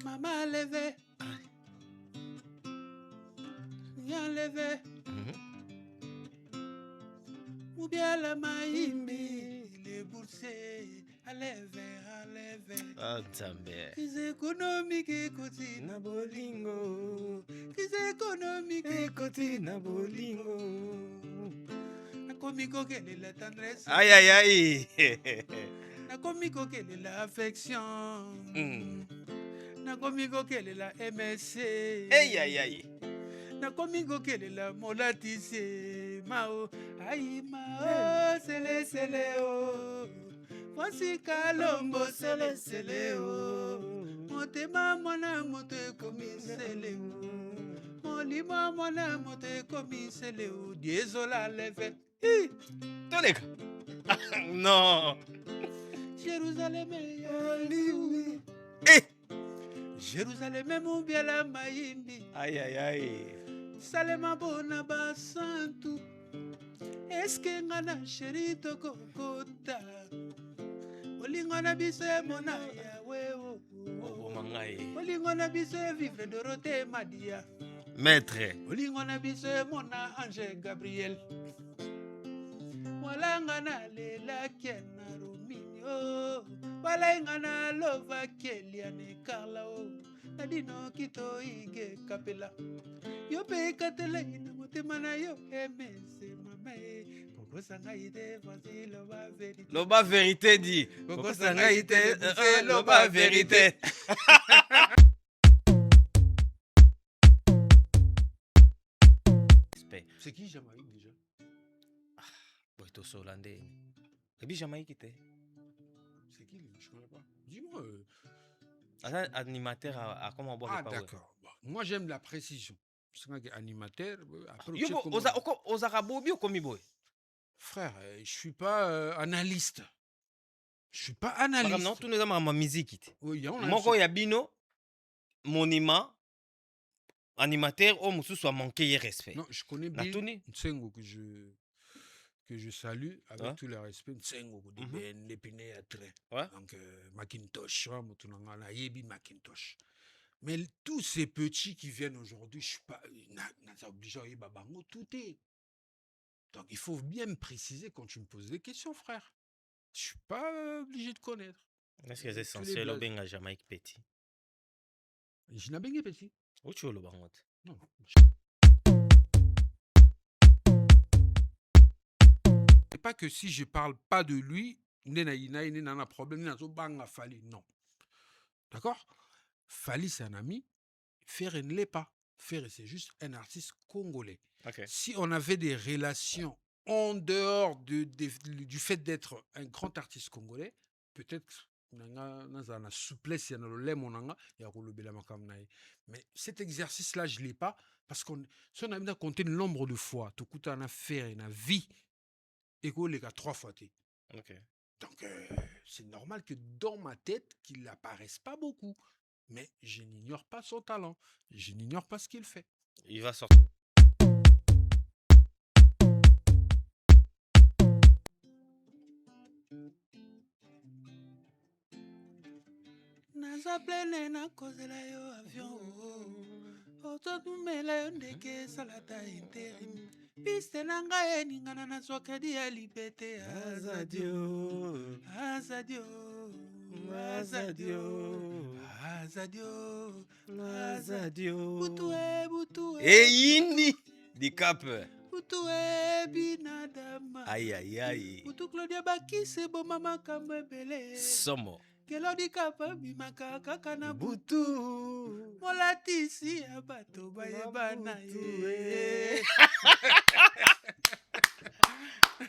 Maman levé. Viens levé. Ou bien la maïmi, les boursiers, à lever. Ah, Nzambe. Crise économique écoutine Na bolingo. crise économique Écoutine na bolingo. Nakomi kokele la tendresse. Aïe, aïe, aïe. Nakomi kokele la affection. Nakomi kokele la MSC. Aïe, aïe, aïe. Nakomi kokele la molatise. Mao, aïe mao, sele o. Voici kalombo sele o. Motema mwana moto ekomi sele o. Molimo mwana moto ekomi sele o. Désolé leve. Toleka. Non. Jérusalem yalimi. Jérusalem mubiala maimbi. Aïe, aïe, aïe. Salema bona basantu. Eske ngana sheri tokokota. Olingo na biso mona yawe o. Olingo na biso vivre Dorothée Madia. Maître. Olingo na biso mona Ange Gabriel. Walanga na lela kena Romeo. Walenga na lova Keliane Carla o. Nadino kito ige kapela. Yo pe katela ina motema na yo emese mamae. Koko sanga ide voici loba vérité. Loba vérité dit. Koko sanga ide loba vérité. C'est qui Jamaïque déjà? Boito Solandé. Et puis Jamaïque était. C'est qui lui? Je connais pas. Dis-moi. Animateur à comment boire. Ah d'accord. Bon, moi j'aime la précision. C'est un animateur. Après, aux Arabes ou comme boy. Frère, je suis pas analyste. Je suis pas analyste. Non, tout nous avons ma musique. Oui, Moko ya bino monima animateur au musu soit manqué respect. Non, je connais bien Nsengo que je salue avec tout le respect. Nsengo de Ben Lepine à train. Donc Macintosh, Macintosh. Mais tous ces petits qui viennent aujourd'hui, je suis pas obligé à babango tout est. Donc il faut bien me préciser quand tu me poses des questions, frère. Je suis pas obligé de connaître. Est-ce que c'est essentiel au Benga Jamaïque petit? Je n'ai pas petit. Où tu le bangot? Non. C'est pas que si je parle pas de lui, n'a problème, non. D'accord? Fali, c'est un ami. Ferre ne l'est pas. Ferre, c'est juste un artiste congolais. Okay. Si on avait des relations en dehors du fait d'être un grand artiste congolais, peut-être la souplesse, mais cet exercice-là, je ne l'ai pas parce qu'on si on a bien compté le nombre de fois, tout coûte en affaire, une vie, et qu'on les a 3 fois. Okay. Donc, c'est normal que dans ma tête, qu'il n'apparaisse pas beaucoup. Mais je n'ignore pas son talent. Je n'ignore pas ce qu'il fait. Il va sortir. Naza plene na kozela yo avion. Ototumela yo ndeke salata interim. Piste nanga eningana na swakadi ya libete. Azadio. Azadio. Azadio. Azadio. Azadio. Butue. Et Indi. Di cap. Butue binadama. Aïe aïe aïe. Butu Claudia Bakise bo mama kambebele. Somo. Kelodi kapa bimaka kaka na butu. Molatisi ya bato bayebana ye.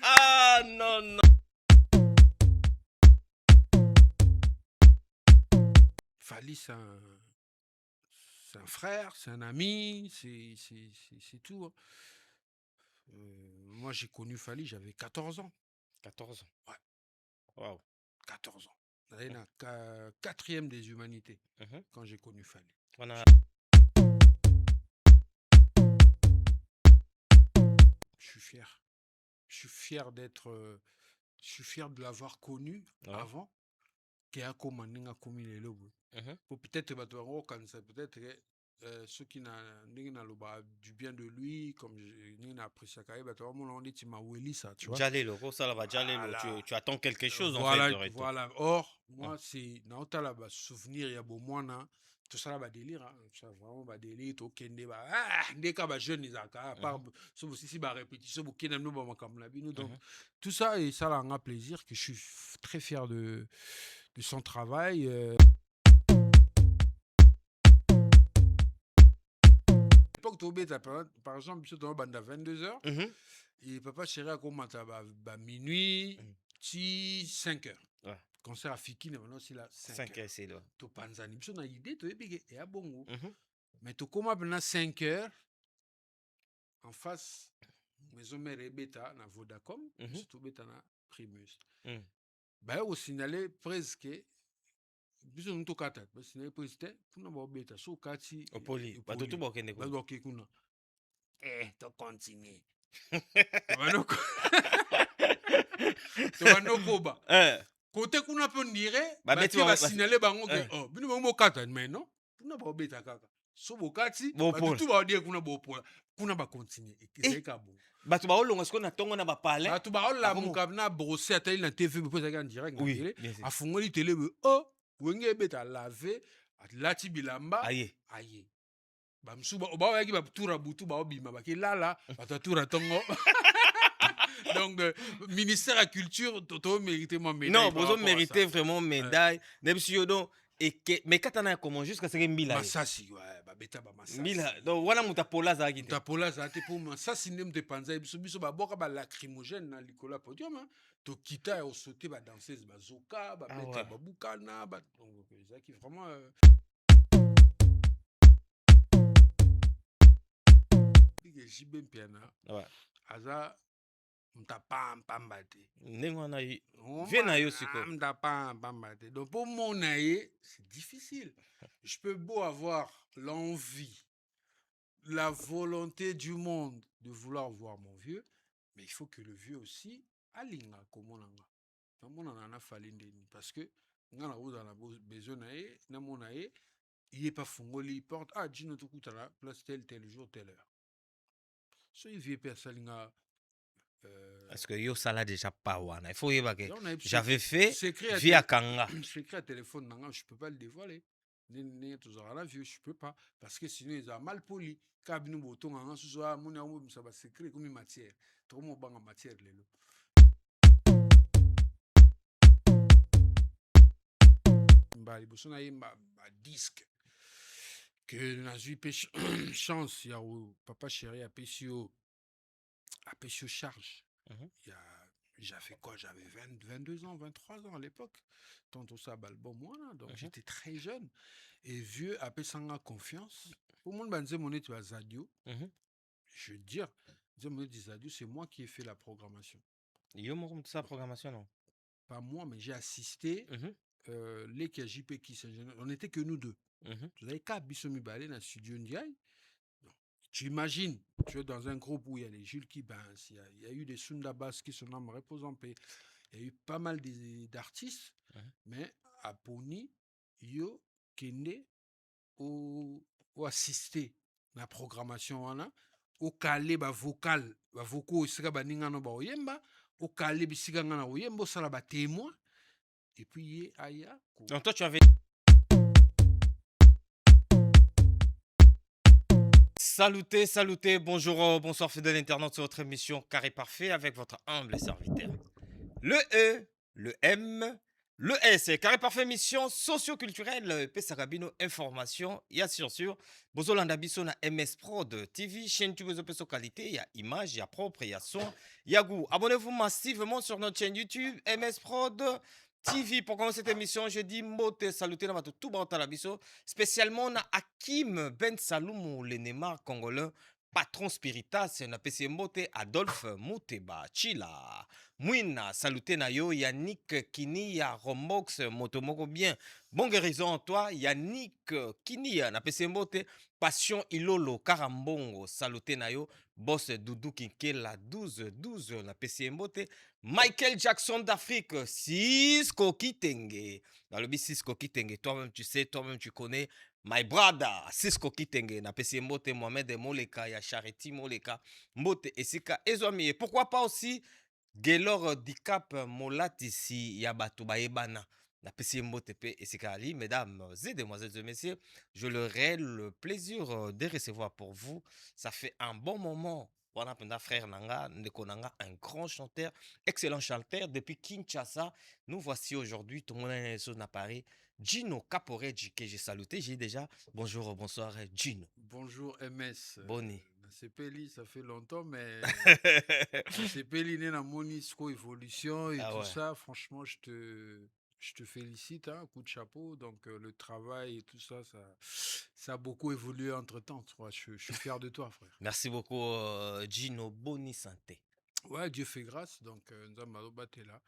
Ah non non. Fali, c'est un frère, c'est un ami, c'est tout. Moi, j'ai connu Fali, j'avais 14 ans. 14 ans. Ouais. Waouh. 14 ans. C'était la 4e des humanités quand j'ai connu Fali. Je suis fier. Je suis fier d'être. Je suis fier de l'avoir connu avant. pour peut-être peut-être ceux qui n'ont du bien de lui, comme nous apprécié on dit tu vois. Tu attends quelque chose voilà, en fait de retour. voilà. Or, moi, c'est souvenir, il y a beau mois, tout ça va délire, ça vraiment va délire, tout kende ba dès que ba jeune ils à part ce aussi ba répétition bu kende nous ba comme la bino donc tout ça et ça là un plaisir que je suis très fier de son travail. L'époque Tobeta par exemple sur banda 22h et papa chéri à comment ba minuit 5h. Ouais. Concert à Fiki, maintenant c'est là 5h. C'est là. Tu penses à une idée, tu es à bon. Mais tu commences maintenant 5h en face, maison mère et bêta, na Vodacom, surtout bêta na Primus. Bah, au signalé presque, biso nous tokata, bah, signalé presque, pour nous bêta, so kati. Au poli, bah, tout bon kende bah, ok, kuna. Tu continues. Tu vas no koba. Côté kuna peut dire tu vas signaler bango que oh bino bango kata mais non kuna ba beta kaka so bokati ba tout ba dire kuna ba continuer et ka bon ba tu ba olonga ce qu'on attend na ba parler ba tu ba la muka na brosser ateli na TV pour ça en direct na télé a fongoli télé oh wenge beta laver atlati bilamba aye ba msuba ba yaki ba tura butu ba obima ba ki lala ba tura tongo. Donc, ministère de la Culture, tu mérité mon médaille. Non, vous méritez vraiment médaille. Mais quand on a comment jusqu'à ce que Mila. Masasi, ouais, bah beta ba masasi. Mila, donc voilà mon tapola za gite. Tapola za te pour masasi nem de panza biso ba boka ba lacrymogène na likola podium. To kita au sauter ba danseuse ba zoka, ba beta ba bukana, ba donc ça qui vraiment JB piana. Ouais. Aza donc pour mon aïe, c'est difficile. Je peux beau avoir l'envie, la volonté du monde de vouloir voir mon vieux, mais il faut que le vieux aussi alinga comme on a fallu parce que on a besoin d'aïe, na mon aïe, il est pas fongoli porte Gino to kutala place tel jour telle heure. So il vieux personne parce que yo sala déjà pas wana. Il faut y que j'avais fait via Kanga. C'est écrit à téléphone, je peux pas le dévoiler. Je peux pas parce que sinon ils ont mal poli. Kabinu boton en ce soir mon amour ça va s'écrire comme une matière. Trop mon bang en matière lelo. Bah les bossons aïe disque que dans une chance il y a papa chéri à Pessio charge. J'avais quoi? J'avais 22 ans, 23 ans à l'époque. Tantôt ça, bon moi là, donc j'étais très jeune. Et vieux, après ça, confiance. Pour moi, tu as Zadio. Je veux dire, Zadio, c'est moi qui ai fait la programmation. Ça, programmation, non? Pas moi, mais j'ai assisté. Les KJP qui on n'était que nous deux. Vous avez qu'à Bissomi Balé dans le studio Ndiaye. Tu imagines, tu es dans un groupe où il y a les Jules qui bassent, il y a eu des Sundabas qui se nomment Repose en paix, il y a eu pas mal d'artistes, mais à Pony, yo kende ou assister la programmation au calé ba vocal, ba vocaux sika baninga no ba oyemba, au calé bisika ngana oyembo sala ba témoin et puis aya. Donc toi tu avais Salutez, bonjour, bonsoir fidèles internautes sur votre émission Carré Parfait avec votre humble serviteur. Le E, le M, le S, Carré Parfait, mission socio-culturelle, Pesarabino, information, il y a sûr, Bozolanda Bisso na MS Prod TV, chaîne YouTube Peso qualité, il y a image, il y a propre, il y a son, il y a goût. Abonnez-vous massivement sur notre chaîne YouTube, MS Prod TV. Pour commencer cette émission, je dis mote saluté dans tout bas la biso, spécialement na Hakim Ben Saloum, le Neymar congolais, Patron Spiritas, na pesi mbote Adolphe Muteba, Chila, Mouina, saluté na yo, Yannick Kinia, Romox, Motomoko bien. Bon guérison en toi, Yannick Kinia, na pesi mbote Passion Ilolo, Karambongo, saluté na yo, Boss Doudou Kinkela, 12-12, na pesi mbote Michael Jackson d'Afrique, Cisco Kitenge. Dans le bis Cisco Kitenge, toi-même tu sais, toi-même tu connais. My brother, Cisco Kitenge, na pesi mbote Mohamed Moleka, ya Charity Moleka, mbote esika ezwami. Et pourquoi pas aussi Gaylor Dicap Molatisi, ya bato baebana. Na pesi mbote pe esika ali. Mesdames et demoiselles et messieurs, je leur ai le plaisir de recevoir pour vous. Ça fait un bon moment. Voilà, frère Nanga, Ndeko Nanga, un grand chanteur, excellent chanteur. Depuis Kinshasa, nous voici aujourd'hui, tout le monde est à Paris. Gino Caporeggi, que j'ai saluté, j'ai déjà bonjour, bonsoir Gino. Bonjour MS. Boni. Peli, ça fait longtemps, mais Peli n'est la Monisco évolution et tout ça. Franchement, je te félicite, hein, coup de chapeau. Donc le travail et tout ça, ça a beaucoup évolué entre temps. Je suis fier de toi, frère. Merci beaucoup, Gino. Boni santé. Ouais, Dieu fait grâce. Donc nous avons battu là.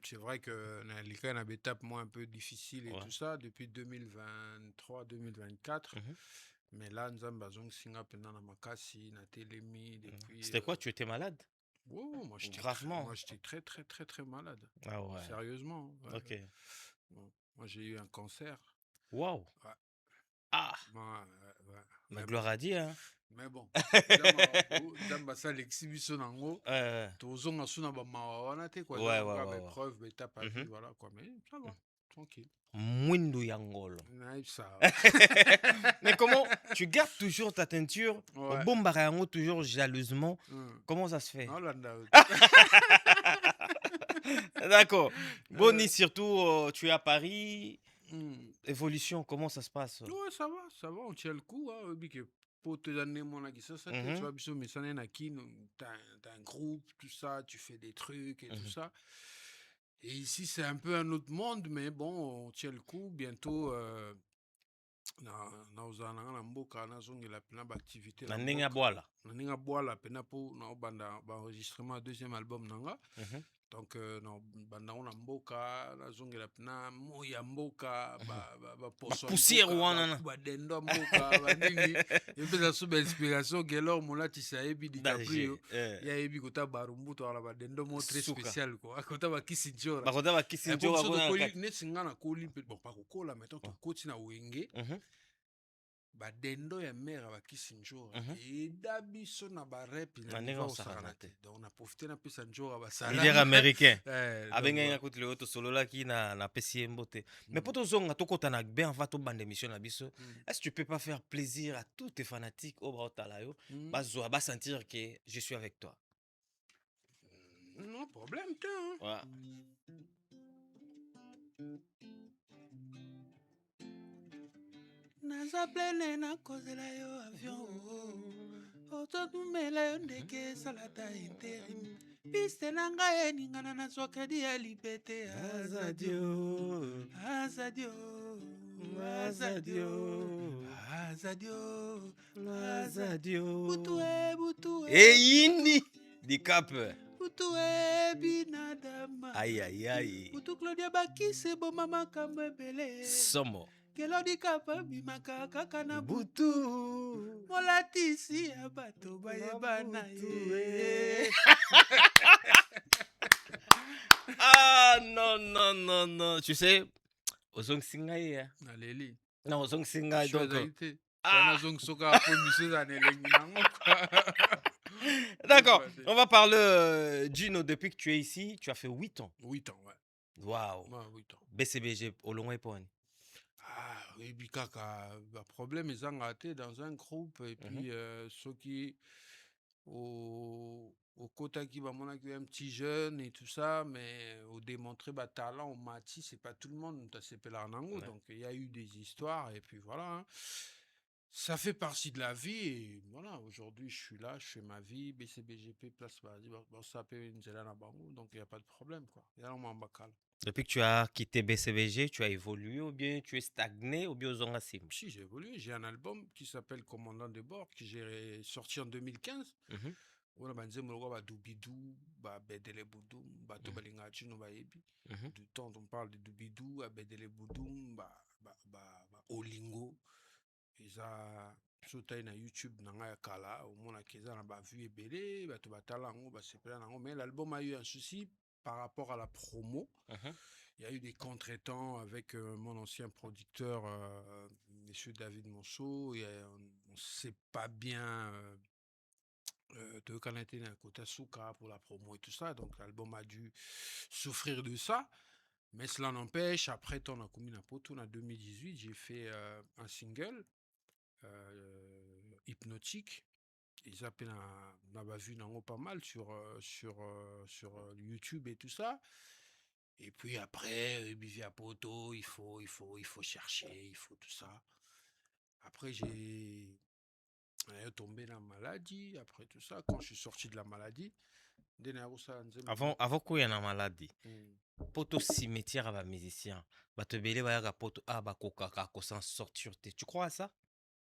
C'est vrai que les cas une étape moins un peu difficile et tout ça depuis 2023-2024. Mais là, nous avons singa pendant la makasi, na telemi depuis. C'était quoi? Tu étais malade? Oh, moi j'étais gravement. Moi j'étais très malade. Ah ouais. Sérieusement. Ouais. Ok. Bon, moi j'ai eu un cancer. Waouh. Ouais. Ah. Ouais. Ma gloire à Dieu, hein. Mais bon, dans ça l'exhibition en haut, tous on a sous ba mawana te quoi, ouais. preuve beta pas vu voilà quoi, mais ça va, tranquille. Mwindu Yangolo. Ça. Mais comment tu gardes toujours ta teinture au bon barayango toujours jalousement? Comment ça se fait? D'accord. Boni, surtout tu es à Paris. Évolution, comment ça se passe? Ouais, ça va, on tient le coup. Hein, pour te donner mon avis, ça, tu vois, mais ça n'est qui, t'as un groupe, tout ça, tu fais des trucs et tout ça. Et ici, c'est un peu un autre monde, mais bon, on tient le coup. Bientôt, na mboka na zongi la pena activité na ninga boala pena pour na banda enregistrement deuxième album nanga. Donc na banda na mboka na zongi la pena moya mboka ba poussière wana ba dendo mboka ba nini et puis ça sous inspiration Gaylor Molatisi ebi DiCaprio ya ebi kota barumbu to la ba dendo mo très spécial quoi kota ba kisinjora ko ne singa na koli bon pas ko la mettons to koti na wenge badendo ya mère bakisi njora eda biso na barep na niveau saranate donc on a profité na pesa njora basala il est américain abenga kuti le auto solo là qui na pesi mbote mais pour tozonga tokota na bien va to bande émission na biso est-ce que tu peux pas faire plaisir à tous tes fanatiques au baotala yo bazo ba sentir que je suis avec toi? Non problème toi naza plene na kozela yo avion ototumela yo ndeke esalata interim piste na ngai eningana nazwa kredi ya libete azadio butu eyindi Dicap butu binadama aïe butu Claudia bakise boma makambo ebele somo Gaylor Dicap bimaka kaka na butu Molatisi ya bato bayebana ye. Ah non tu sais ozong singai hein Aleli non ozong singai donc d'accord, on va parler Gino, depuis que tu es ici, tu as fait 8 ans. 8 ans, ouais. Waouh. Ouais, 8 ans. BCBG, au long et point. Ah, oui, bikaka, problème, ils ont raté dans un groupe, et puis ceux qui, au quota qui va mon un petit jeune et tout ça, mais au démontrer talent, au mati, c'est pas tout le monde, c'est Pelarnango, donc il y a eu des histoires, et puis voilà. Hein. Ça fait partie de la vie et voilà, aujourd'hui je suis là, je fais ma vie, BCBGP, place, bon, ça peut une donc il n'y a pas de problème quoi. Il y a un bacal. Depuis que tu as quitté BCBG, tu as évolué ou bien tu es stagné ou bien aux Sim? Si, j'ai évolué. J'ai un album qui s'appelle Commandant de bord que j'ai sorti en 2015. Mhm, On a banzé moloko ba Doubidou, ba Bedele Boudoum, ba mhm, Tobalinga Chino ba Ebi. mhm. Du temps on parle de Doubidou, à Bedele Boudoum, ba Olingo. Eza sotai na YouTube na ngai ya kala, omona keza na ba vue ebele, bato batala yango, basepela nango. Mais l'album a eu un souci par rapport à la promo. Mhm. Il y a eu des contretemps avec mon ancien producteur, Monsieur David Monceau, et on ne sait pas bien de Canadien à côté Souka pour la promo et tout ça. Donc l'album a dû souffrir de ça. Mais cela n'empêche, après ton a commis en 2018, j'ai fait un single hypnotique. Ils appellent on a vu pas mal sur YouTube et tout ça. Et puis après, Bivia Poto, il faut chercher, il faut tout ça. Après, j'ai tombé dans la maladie. Après tout ça, quand je suis sorti de la maladie, Avant qu'il y ait une maladie, Hmm. poto cimetière à la musicien, bah te belé va poto ah bah coca kako s'en sortir. Tu crois à ça?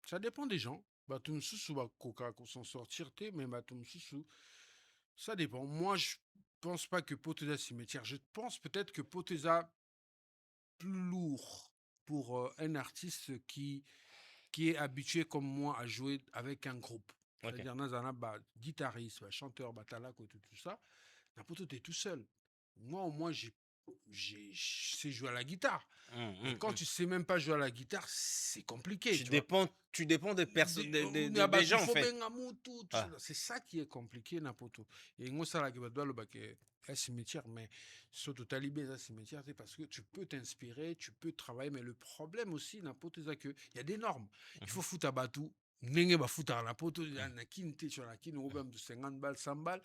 Ça dépend des gens. Batum Soussou va coca pour s'en sortir, mais Batum Soussou, ça dépend. Moi, je pense pas que Poteza cimetière. Je pense peut-être que Poteza plus lourd pour un artiste qui est habitué comme moi à jouer avec un groupe. Ok. C'est-à-dire, Nazana, guitariste, chanteur, batalak, tout ça. N'importe tu es tout seul. Moi, au moins, je sais jouer à la guitare. Mais quand tu sais même pas jouer à la guitare, c'est compliqué, tu vois. Tu dépends des personnes, Il des gens en faut fait. bien un tout. Ah. C'est ça qui est compliqué, n'importe où. Et moi, ça, là, qui va le bac, un cimetière, mais surtout talibé, un cimetière, c'est parce que tu peux t'inspirer, tu peux travailler, mais le problème aussi, n'importe où, que il y a des normes. Il faut foutre à batou. Nenge ba foutre à n'importe où, il y a une qui sur la qui nous même de 50 balles, 100 balles.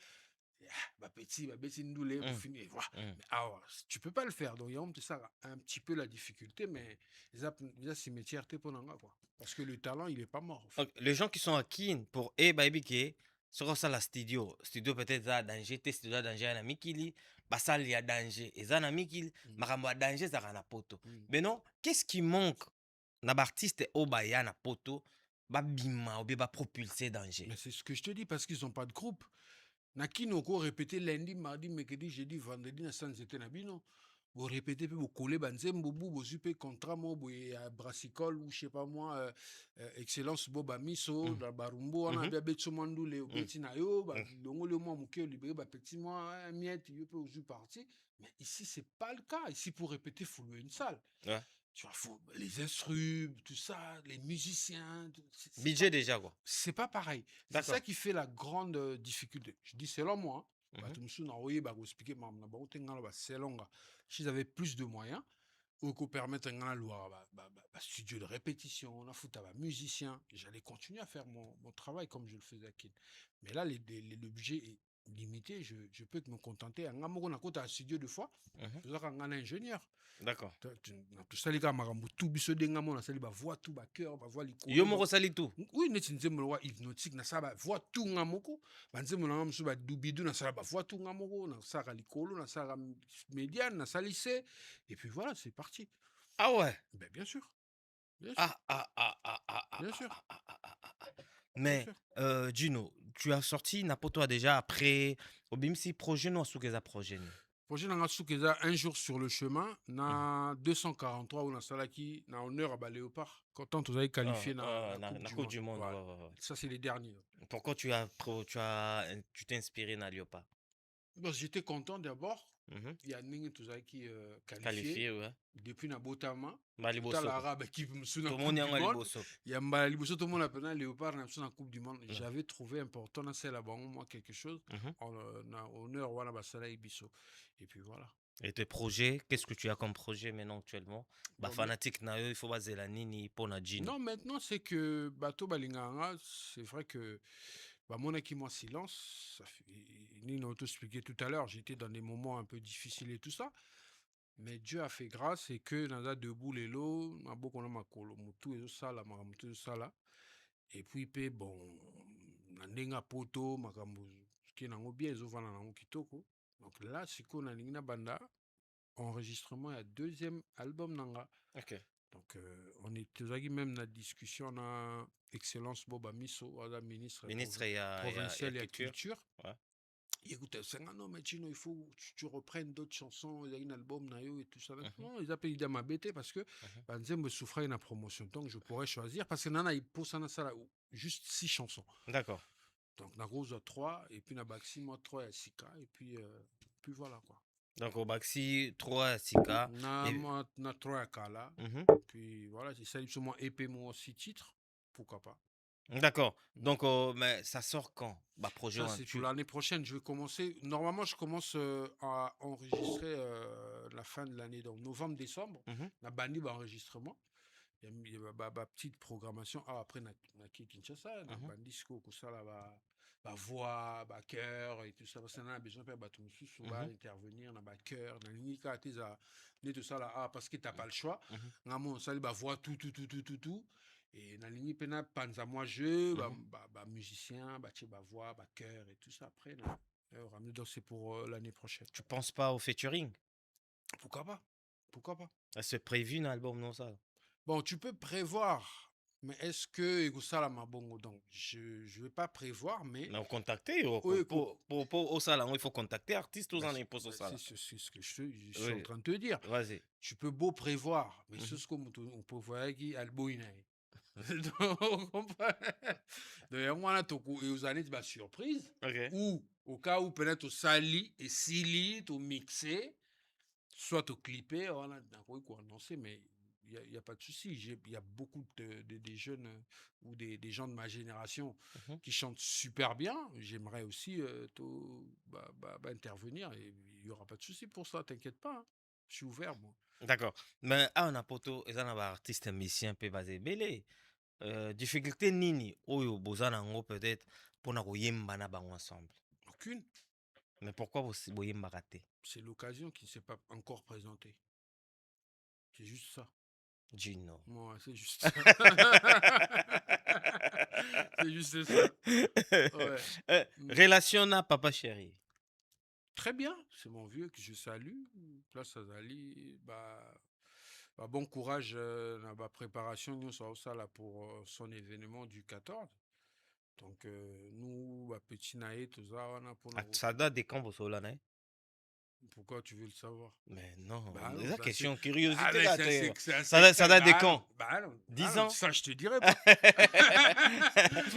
Petit, petit ndoulé pour finir. Voilà. Mais alors, tu peux pas le faire. Donc, il y a ça un petit peu la difficulté, mais les cimetières, t'es pour quoi. Parce que le talent, il est pas mort. En fait. Les gens qui sont à Kin pour baby qui sur ça la studio peut-être ça danger te studio à danger na mikili ça il y a danger et ça na mikili makambo a danger ça na poto. Mais non, qu'est-ce qui manque na artiste au baya na poto ba bima ou bien ba propulser danger. Mais c'est ce que je te dis parce qu'ils ont pas de groupe. Nakinoko répété lundi, mardi, mercredi, jeudi, vendredi, na sans c'était nabino. Vous répétez, puis vous collez, banzembo, vous super contrat, moi, à brassicole, ou je sais pas moi, excellence, boba miso, la barumbo, on a bien betso mandou, les beti na yo, longo le moi, mouké, libéré, petit moi, miette, yo peut aussi partir. Mais ici, c'est pas le cas. Ici, pour répéter, il faut louer une salle. Ouais. Tu vois, faut les instruments, tout ça, les musiciens. Budget déjà quoi. C'est pas pareil. C'est ça qui fait la grande difficulté. Je dis selon moi. S'ils avaient plus de moyens, ou qu'on permette un studio de répétition, on a foutu à musicien, j'allais continuer à faire mon travail comme je le faisais à Kin. Mais là, le budget est limité, je peux me contenter. On a un studio de fois, je un ingénieur. D'accord. Tout ça, les gars, tout biso denga mona sali ba voix tout ba cœur ba voix liko. Yo moko sali tout. Oui, neti nzembo wa hypnotique na ça ba voix tout ngamoko. Ba nzembo na mso ba dubidu na ça ba voix tout ngamoko na ça ga likolo na ça ga médiane na ça lycée et puis voilà, c'est parti. Ah ouais. Ben bien sûr. Bien sûr. Bien sûr. Mais Gino, tu as sorti Napoto déjà après au Bimsi projet non sous que projet. Projet nanga soukeza un jour sur le chemin na 243 ou na salaki na honneur à Léopard quand on avez qualifié na Coupe du Monde. Voilà. Ça c'est les derniers. Pourquoi tu t'es inspiré na Léopard? J'étais content d'abord. Il y a Ning qui qualifié ouais. depuis Nabotama. L'arabe qui me souvient tout le monde il y a Mbaliboso, tout le monde appelle Léopard dans la Coupe du Monde. J'avais trouvé important dans celle là-bas, moi, quelque chose en honneur Wana Basala Ibiso. Et puis voilà. Et tes projets, qu'est-ce que tu as comme projet maintenant actuellement? Bah, fanatique na il faut baser la nini pour na Gino. Non, maintenant c'est que Bato Balinganga, c'est vrai que mon qui moi silence, ça fait, Nino t'a expliqué tout à l'heure, j'étais dans des moments un peu difficiles et tout ça. Mais Dieu a fait grâce et que dans la debout les lots, ma beaucoup ma kolo, mutu et ça là, ma mutu ça là. Et puis bon, nandenga poto, makambo, qui n'a bien, ils ont vendu kitoko. Donc là, c'est qu'on a banda, enregistrement ya deuxième album nanga. Ok. Donc on est même dans la discussion on a excellence Boba Miso, ministre provincial et culture. Ouais. Écoute, c'est non mais Chino, il faut que tu reprennes d'autres chansons, il y a un album nayo et tout ça. Non, ils appellent Ida Mabete parce que Banzem me souffrait une promotion, donc je pourrais choisir parce que nana il pose ça juste 6 chansons. D'accord. Donc na Rose 3 et puis na Baxi moi 3 et 6K et puis voilà quoi. Donc au Baxi 3 Sika. Na 3 Kala. Puis voilà, c'est ça moi épée moi aussi titre, pourquoi pas. D'accord. Donc mais ça sort quand? Bah projet ça c'est pour l'année prochaine, je vais commencer. Normalement, je commence à enregistrer la fin de l'année, donc novembre décembre. Na bandi ba enregistrement. Il y a ma petite programmation après na Kinshasa, na bandi ko ça là ba voix, ba cœur et tout ça parce qu'on a besoin de battre sous va intervenir na ba cœur, na linika teza tout ça là parce que t'as pas le choix. Ngamo ça ba voix tout et na ligne pena panza moi jeu ba musicien ba voix ba cœur et tout ça après ramener donc c'est pour l'année prochaine. Tu penses pas au featuring? Pourquoi pas? C'est prévu un album non ça? Bon, tu peux prévoir, mais est-ce que ça ma bongo donc je vais pas prévoir mais non contacter pour au salon il faut contacter artistes aux années pour ça. C'est ce que je suis en train de te dire. Vas-y. Tu peux beau prévoir mais c'est ce qu'on peut voir qui alboina. Donc on a tout et vous allez être surprise ou au cas où peut-être au sali et sili au mixé soit au clippé on a quoi annoncer mais il y a pas de souci. Il y a beaucoup de jeunes ou des gens de ma génération qui chantent super bien. J'aimerais aussi intervenir et il y aura pas de souci pour ça, t'inquiète pas, hein. Je suis ouvert moi. D'accord. Mais on a poto et un artiste musicien peut baser belé. Difficulté nini oyo bozana ngo peut-être pour na koyemba na bango ensemble. Aucune. Mais pourquoi vous boyemba raté? C'est l'occasion qui ne s'est pas encore présentée. C'est juste ça. Gino. Moi, c'est juste ça. C'est juste ça. Ouais. Relation na papa chéri. Très bien, c'est mon vieux que je salue. Place à Zali, bon courage dans la préparation nous ça là pour son événement du 14. Donc nous petit naïe tout ça on a pour ça date de quand vous soyez là? Pourquoi tu veux le savoir? Mais non, bah c'est la question, curiosité. Ça date de quand? 10 ans. Ça, je te dirais pas.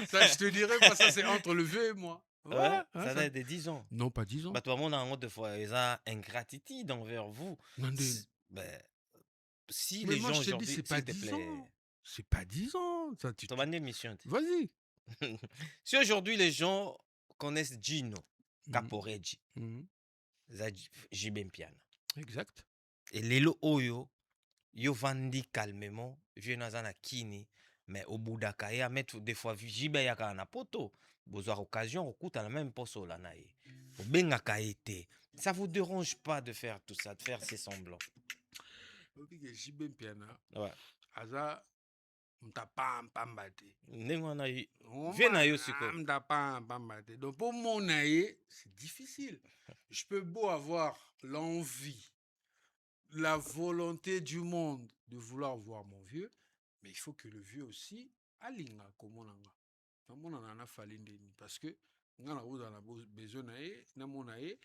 Ça, je te dirais pas. Ça, c'est entre le vieux et moi. Ouais, ça date de 10 ans. Non, pas 10 ans. Bah, toi, mon amour, de fois, ils ont ingratitude envers vous. Si les gens aujourd'hui, c'est pas 10 ans. C'est pas 10 ans. Ça, tu vas une émission. Vas-y. Si aujourd'hui, les gens connaissent Gino Caporeggi, JB Piano. Exact. Et Lelo Oyo, yo vandi calmement, vieux nazana kini, mais au bout d'akaya, mettre des fois JB yaka na poto, besoin occasion, au coup, t'as la même poso la naïe. Au benga kaete. Ça vous dérange pas de faire tout ça, de faire ces semblants? Ok, JB Piano. Ouais. Aza, m'tapa pambate. N'engwana yi. Viens na yo siko. M'tapa pambate. Donc pour mon naïe, c'est difficile. Je peux beau avoir l'envie, la volonté du monde de vouloir voir mon vieux, mais il faut que le vieux aussi alinga comme on a parce que on a besoin na mon naïe,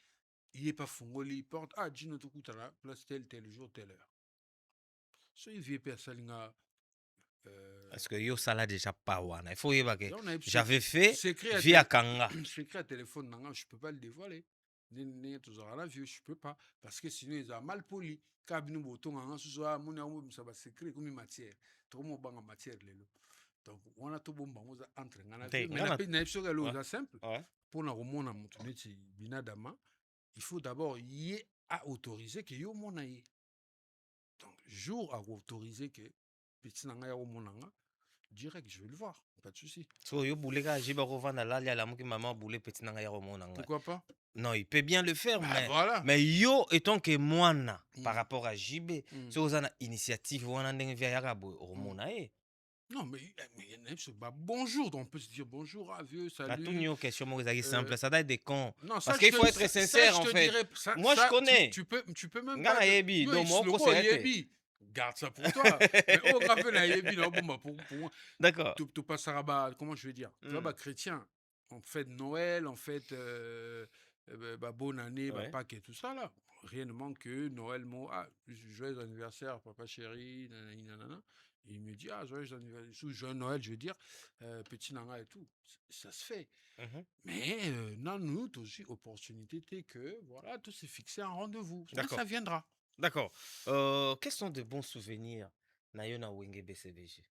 il est pas fongoli porte Gino to kutala place tel jour telle heure. So il vieux personne parce que yo sala déjà pas wana. Il faut y baguer. J'avais fait via Kanga. Secret à téléphone nanga, je peux pas le dévoiler. Je peux pas parce que sinon ils ont mal poli. Kabinu boton nanga souvent mon amour ça va secret comme matière. Trop mon bang en matière lelo. Donc on a tout bon bango entre ngana. Mais na episode là simple. Pour na romona mutuneti binadama, il faut d'abord y a autoriser que yo monaye. Donc jour à autoriser que petit nanga ya monanga direct je vais le voir, pas de souci. So yo bouleka jiba rovana là la muki maman boulé petit nanga ya monanga. Pourquoi pas? Non, il peut bien le faire, mais voilà. Mais yo étant que moi par rapport à JB, c'est aux initiatives où on a via Yarabo au Monae. Non, mais bonjour, donc on peut se dire bonjour, vieux, La toute salut. question, moi, vous simple, ça date des cons. Non, Parce qu'il faut être sincère, en fait. Moi, je connais. Tu peux même pas. Ngana yebi, Yo, donc moi, Isloko, yebi. Garde ça pour toi. Mais oh, grave, na yebi, non, bon, pour moi. D'accord. Tu passeras, comment je veux dire. Tu vois, chrétien, on fête Noël, on fête bonne année, Pâques et tout ça, là. Rien ne manque que Noël, joyeux anniversaire, papa chéri, nanana. Il me dit, joyeux anniversaire, joyeux Noël, je veux dire, petit nanga et tout. Ça se fait. Mais nous, aussi, opportunité, c'est que, voilà, tout s'est fixé un rendez-vous. Ça viendra. D'accord. Quels sont de bons souvenirs Nayona Wenge BCBG?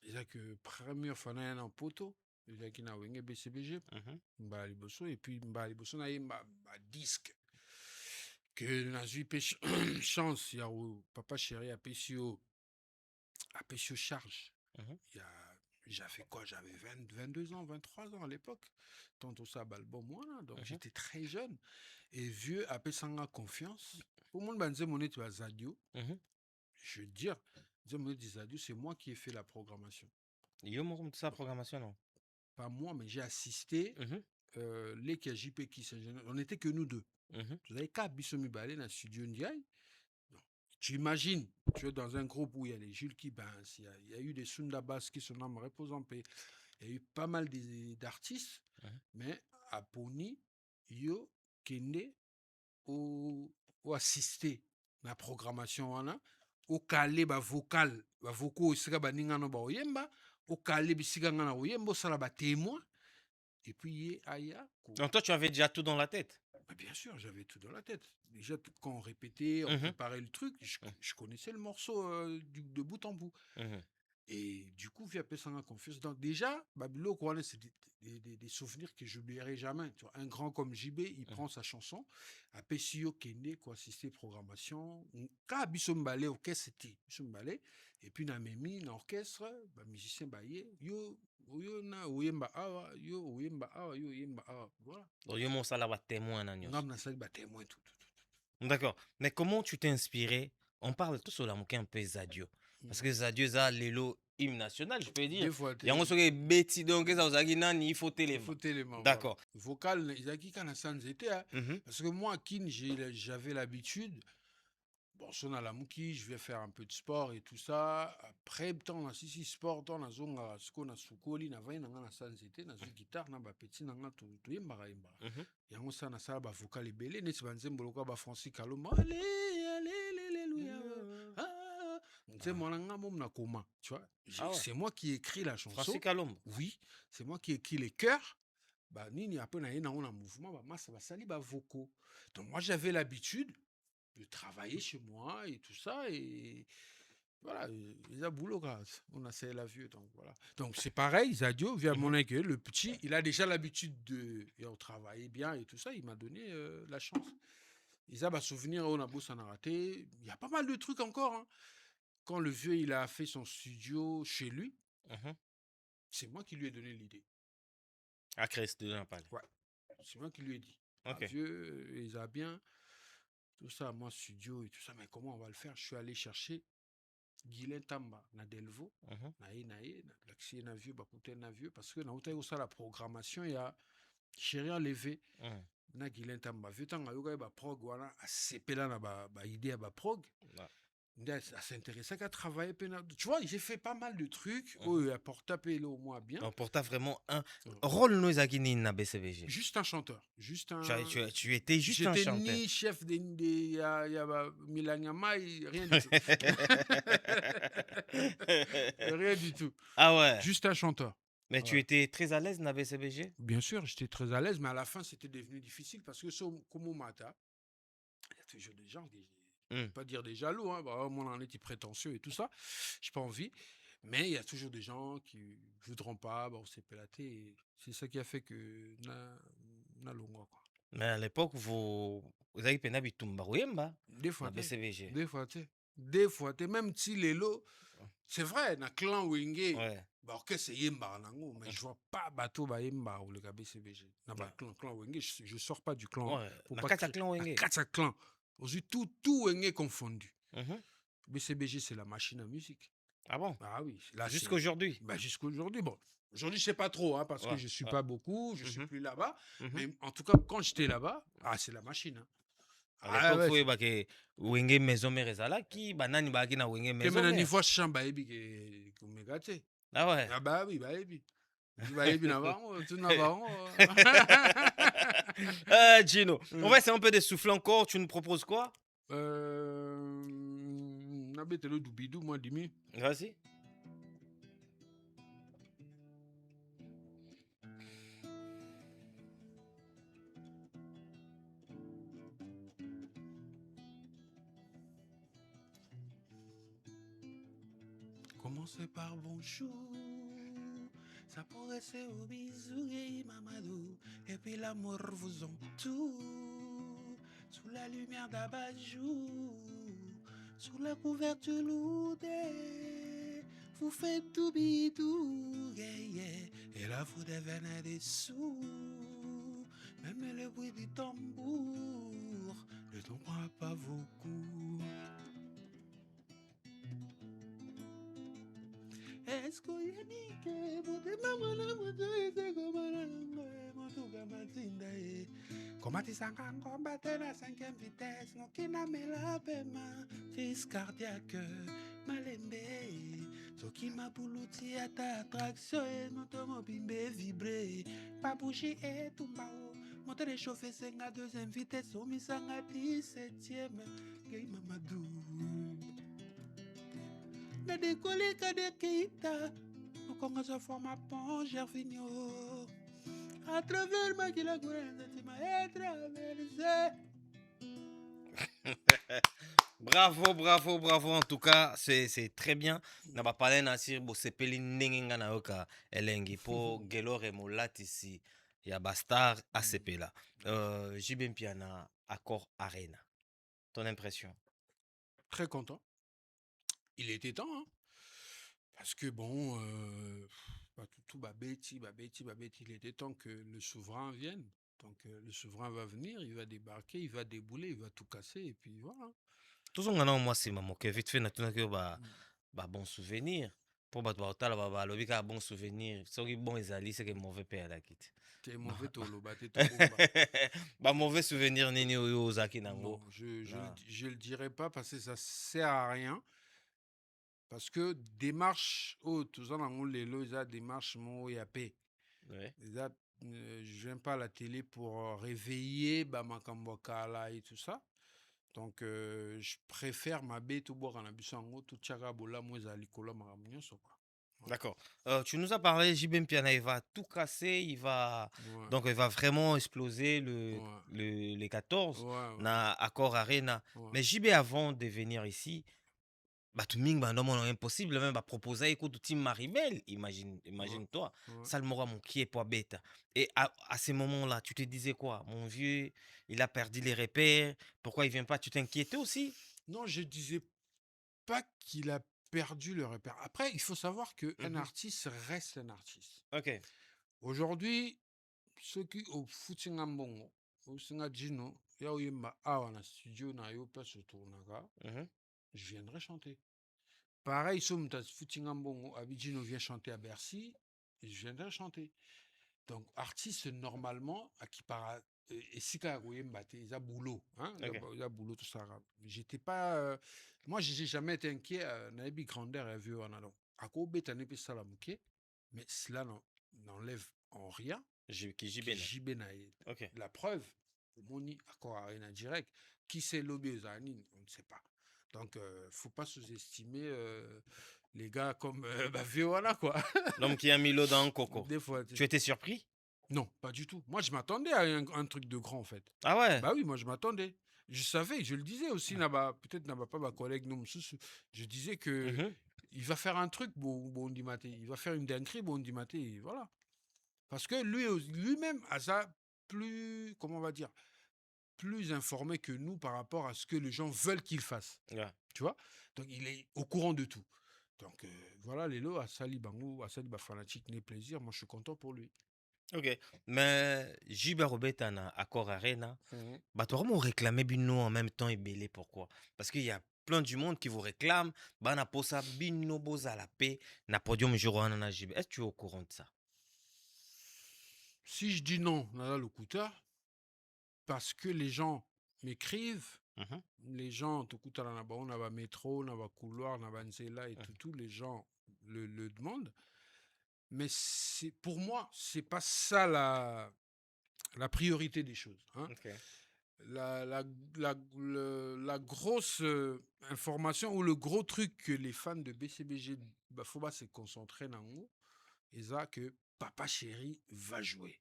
Il que première fois, il y a un poteau. Il y a Wenge BCBG. Et puis, il y a un disque. Que dans une chance, il y a papa chéri à Pessio charge. J'avais quoi? J'avais 22 ans, 23 ans à l'époque. Tantôt ça, bon, moi, là. Donc, j'étais très jeune. Et vieux, après ça, confiance. Pour moi, mon étude à Zadio. Je veux dire, Zadio, c'est moi qui ai fait la programmation. Sa programmation, non? Pas moi, mais j'ai assisté. Les KJP qui on n'était que nous deux. Vous avez qu'à Bissomi Balé dans le studio Ndiaye. Tu imagines, tu es dans un groupe où il y a les Jules qui bassent, il y a eu des Sundabas qui se nomment Repose en paix. Il y a eu pas mal d'artistes, mais à Pony, yo, Kende, ou assister la programmation, au calé, vocal, vocaux, sika baningano ba oyemba, au calé, bisika ngana oyembo, sala ba témoin. Et puis, aya. Donc, toi, tu avais déjà tout dans la tête? Bien sûr, j'avais tout dans la tête. Déjà, quand on répétait, on préparait le truc, je connaissais le morceau de bout en bout. Et du coup, via Pessanga Confiance. Donc, déjà, Babilo, c'est des souvenirs que je n'oublierai jamais. Tu vois, un grand comme JB, il prend sa chanson. À Pessio Kende, quoi, assisté programmation. Quand Bissombale, orchestre, c'était Bissombale. Et puis, dans Memi, dans l'orchestre, musicien Baye, yo na oyemba awa, yo oyemba awa, yo oyemba awa. Voilà. Donc, yo mon sala ba témoin na nyos. On a ça, témoin, tout. D'accord. Mais comment tu t'es inspiré? On parle tout sur la moquette un peu Zadio. Parce que Zadio, ça, l'élo hymne national, je peux dire. Il y a un truc bêtis, donc ça, vous avez dit, il faut téléma. D'accord. Vocal, il y a qui quand ça était. Parce que moi, Kin, j'avais l'habitude. Bon, son à la mouki, je vais faire un peu de sport et tout ça. Après, temps, si sport, dans la zone, ce qu'on a sous coli, na vain, na sans été, na guitare, na petit, na tout yemba yemba. Et on s'en a ça, vocal et belé, n'est-ce pas, n'zemboloka, Francis Kaloma, allez, alléluia. C'est moi, na coma, tu vois. C'est moi qui écris la chanson. Francis Kaloma. Oui, c'est moi qui écris les chœurs. Nini, après, on a un mouvement, ça va salir, vocaux. Donc, moi, j'avais l'habitude de travailler chez moi et tout ça, et voilà, il a boulot, on a c'est la vieux, donc voilà. Donc c'est pareil, Zadio, via mon école, le petit, il a déjà l'habitude de travailler bien et tout ça, il m'a donné la chance. Ils ont souvenir, on a beau s'en raté, il y a pas mal de trucs encore. Quand le vieux, il a fait son studio chez lui, c'est moi qui lui ai donné l'idée. À Christ de Naples. Ouais, c'est moi qui lui ai dit. Vieux, ils ont bien tout ça, moi, studio et tout ça, mais comment on va le faire? Je suis allé chercher Guylain Tamba, na Delvo, l'accès na vieux, na vieux, parce que na aussi la programmation, il y a chéri enlevé, na Guylain Tamba, vieux tant yoga ba prog, voilà, à sepela na ba idée à ba prog. Ça s'intéressait qu'à travailler. Tu vois, j'ai fait pas mal de trucs. Porta payé au moins bien. On porta vraiment un rôle nous à Guinée na BCBG. Juste un chanteur. Juste un. Tu étais juste un chanteur. J'étais ni chef de Milanyama, rien du tout. Rien du tout. Ah ouais. Juste un chanteur. Mais tu étais très à l'aise na BCBG? Bien sûr, j'étais très à l'aise, mais à la fin, c'était devenu difficile parce que comme au matin, il y a toujours des gens qui. Pas dire des jaloux, moi on était prétentieux et tout ça, j'ai pas envie, mais il y a toujours des gens qui voudront pas, on s'est pélaté, c'est ça qui a fait que na longo quoi. Mais à l'époque vous avez peine bitumba oyemba des fois BCBG. Des fois même si lelo c'est vrai na clan wenge que c'est yemba nango, mais je vois pas bateau ba yemba ou le BCBG na ba clan wenge, je sors pas du clan pour pas clan wenge. Quatre clan. Aujourd'hui, tout est confondu. BCBG, c'est la machine à musique. Ah bon? Ah oui, Jusqu'aujourd'hui? Bah, jusqu'aujourd'hui. Bon, aujourd'hui, je sais pas trop, hein, parce que Ouais, je suis ouais. pas beaucoup, je suis Mhm, plus là-bas. mhm. Mais en tout cas, quand j'étais là-bas, ah, c'est la machine, hein. À Ah l'époque, ouais, faut y que wenge maison mère ezalaki, banani baki na wenge que maison maintenant, ni mère. fois, chamba ebi que me gâte. Ah ouais. Ah bah oui, bah ebi. Je bah ebi na bango, tout na bango. Gino, on Hum. va essayer un peu de souffler encore. Tu nous proposes quoi? Na bete le doubidou, moi, dimi. Vas-y. Commencez par bonjour, ça pourrait ser au bisou et mamadou, et puis l'amour vous entoure, sous la lumière d'Abajou, sous la couverture lourdée, vous faites tout bidou, yeah, yeah, et là vous devenez des sous, même le bruit du tambour ne tombera pas vos coups. Est-ce qu'il y a dit que Komati sangan combattre la 5e vitesse, Nokina mela pema, crise cardiaque, malembe, Soki mabuluti ata attraction, Notomobimbe vibré, pas bouger et tout bao, moteur réchauffé, c'est la 2e vitesse, Omisanga 17e, Gay Mamadou. Na décollé Kader Keita, Okonga sa forma pont Gervinho. À travers ma qui la couronne, tu m'as traversé. Bravo, bravo, bravo. En tout cas, c'est très bien. Na ba parler na sir bo sepeli ndenge nga na yoka elengi po gelore molatisi ya bastar ACP là. JB Piana, Accord Arena. Ton impression? Très content. Il était temps, hein. Parce que bon, tout babeti, il était temps que le souverain vienne. Donc le souverain va venir, il va débarquer, il va débouler, il va tout casser, et puis voilà. Toujours ngana moi c'est maman que vite fait na tuna que ba bon souvenir. Pour bato baotala ba lobi ka bon souvenir. Soki bon ezali c'est que mauvais père la quitte. T'es Bon. mauvais toloba, t'es tout bomba. Ba mauvais souvenir nini oyo ozaki nango. Non, je le dirai pas parce que ça sert à rien. Parce que démarche, oh, tout ça, dans les lots, ils ont démarche, mon yapé. Ouais. Je viens pas à la télé pour réveiller Bamakambokala et tout ça. Donc, je préfère ma bête au bord en abusant, tout tchagabola, moi, zalikola, maramounion, so quoi. Voilà. D'accord. Tu nous as parlé, JB Piana, il va tout casser, Ouais, donc il va vraiment exploser ouais, les 14 ouais, na Accor Arena. ouais, Mais JB, avant de venir ici, bah, tout le monde m'a impossible, même bah, proposer, écoute, team Maribel, ouais, imagine-toi, ouais. ça le m'aura mon qui est pas bête. Et à ces moments-là, tu te disais quoi? Mon vieux, il a perdu les repères, pourquoi il vient pas? Tu t'inquiétais aussi? Non, je disais pas qu'il a perdu le repère. Après, il faut savoir qu'un Mhm. artiste reste un artiste. Ok. Aujourd'hui, ceux qui au Foutingambongo, au Singadjino, Yaoyemba Awa na studio na Yopa se tournaga, Mhm. je viendrai chanter. Pareil, Somtas Foutingambongo, Abidjino vient chanter à Bercy, et je viendrai chanter. Donc, artiste, normalement, à qui para. Et si Yaoyemba, il a boulot, hein, Ok. il a boulot, tout ça. J'étais pas. Moi, j'ai jamais été inquiet, Naibi Grandeur et Vieux Analo. À quoi bêtané Salamouké, mais cela n'enlève en rien Qui qui JB, là. JB Naïd. Ok. La preuve, Moni Accord Arena direct, qui c'est lobby aux Anines, on ne sait pas. Donc, faut pas sous-estimer les gars comme Voilà quoi. L'homme qui a mis l'eau dans un coco. Des fois, Tu étais surpris? non, pas du tout. Moi, je m'attendais à un truc de grand en fait. Ah ouais? Bah oui, moi je m'attendais. Je savais, je le disais aussi, peut-être n'a pas ma collègue non, je disais que Mhm. il va faire un truc bon dimaté, il va faire une dinguerie bon dimaté, voilà. Parce que lui-même a ça plus, comment on va dire, plus informé que nous par rapport à ce que les gens veulent qu'il fasse. Ouais. Tu vois. Donc, il est au courant de tout. Donc, voilà, Lelo, Asali Bango, Asali Fanatique, n'est plaisir. Moi, je suis content pour lui. Ok. Mais JB Robert, Accord Arena, Mhm. bah, toi, vraiment réclamé Bino en même temps et Belé, pourquoi? Parce qu'il y a plein du monde qui vous réclame. Bana posa bino boza la paix. Na podium juro na JB. Est-ce que tu es au courant de ça? Si je dis non, Nala Lokuta, parce que les gens m'écrivent, les gens, on a métro, on a couloir, on a nzela et tout, les gens le demandent. Mais pour moi, c'est pas ça la priorité des choses. Hein. Okay. La grosse information ou le gros truc que les fans de BCBG faut se concentrer dans nous, et ça que Papa Chéri va jouer.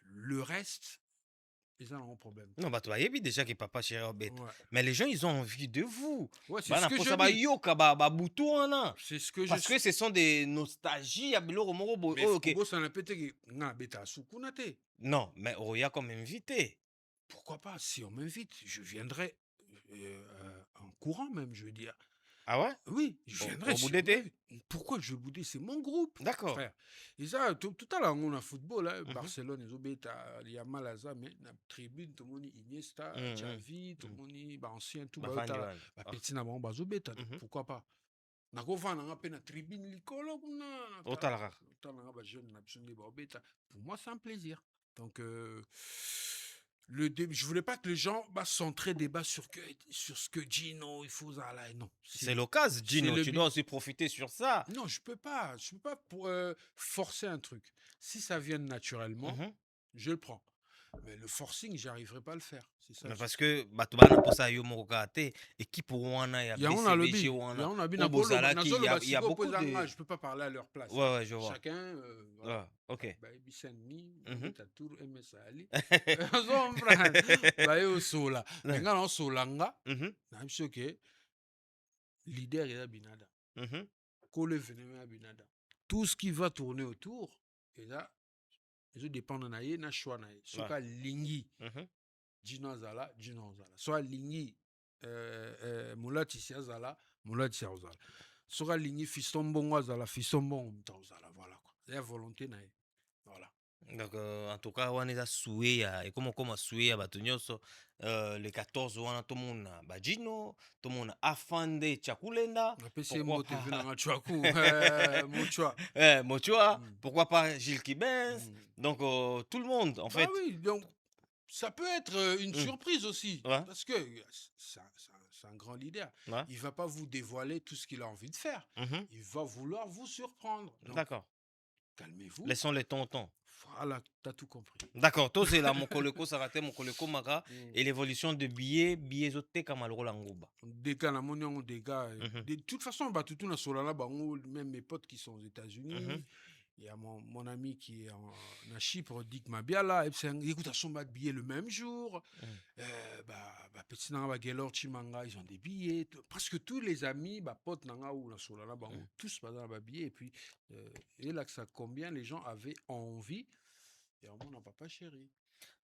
Le reste, ils ont un problème. Non, bah, tu vois, déjà que Papa Chéri bête. Ouais. Mais les gens, ils ont envie de vous. Ouais, c'est ce que je dis. C'est ce que je Parce que ce sont des nostalgies. Mais okay. Non, mais Oya comme invité. Pourquoi pas? Si on m'invite, je viendrai en courant même, je veux dire. Ah ouais? Oui, je viendrai. Au bout d'été? Pourquoi je vais bouder? C'est mon groupe. D'accord. Frère. Et ça, tout à l'heure, on a football, hein, Barcelone, il y a Malaza, mais la tribune, tout le monde, Iniesta, Xavi, tout le monde, ancien, tout le monde, pourquoi pas? Pour moi, c'est un plaisir. Donc, je voulais pas que les gens centrer débat sur ce que Gino, il faut ça là. Non. C'est l'occasion, Gino. Tu dois aussi profiter sur ça. Non, je peux pas pour, forcer un truc. Si ça vient naturellement, je le prends. Mais le forcing, j'arriverai pas à le faire. C'est ça. Mais parce que batubana posa yo mokate équipe wana ya BCBG wana. Il y a beaucoup de je peux pas parler à leur place. Ouais, je vois. Chacun voilà. Ouais, OK. Ba bisani, tour MSali. Ba yo sola. Nga no solanga. Na biso ke leader ya Binada. Kole venema Binada. Tout ce qui va tourner autour et là ils dépendent na ye na choix na ye. Soka lingi. Gino Zala. Soit lingi Moulati Siazala, Moulati Siazala. Soit lingi Fiston Bongo Zala, Fiston Bongo Zala. Voilà quoi. C'est la volonté na ye. Voilà. Donc en tout cas, on est à souhait et comment souhait à batonyoso le 14 wana tout le monde ba Gino, tout le monde afande Chakulenda. Mochua, pourquoi pas Gilles Kibens. Donc tout le monde en fait. Oui, donc ça peut être une surprise aussi, parce que c'est un grand leader. Il ne va pas vous dévoiler tout ce qu'il a envie de faire. Il va vouloir vous surprendre. D'accord. Calmez-vous. Laissons les tontons. Voilà, tu as tout compris. D'accord. Toi, c'est là, mon koleko, ça raté, mon koleko, maga, et l'évolution de billets zoté comme à l'Angouba. Des gars, des gars. De toute façon, tout na solala, même mes potes qui sont aux États-Unis. Il y a mon ami qui est en Chypre, Dick Mabiala, écoute, à son billet le même jour. Petit Nanga, Gelor, Chimanga, ils ont des billets. Presque tous les amis, potes Nanga ou la Solana, tous pas billets. Et puis, et là, ça combien les gens avaient envie. Et on n'a Papa Chéri.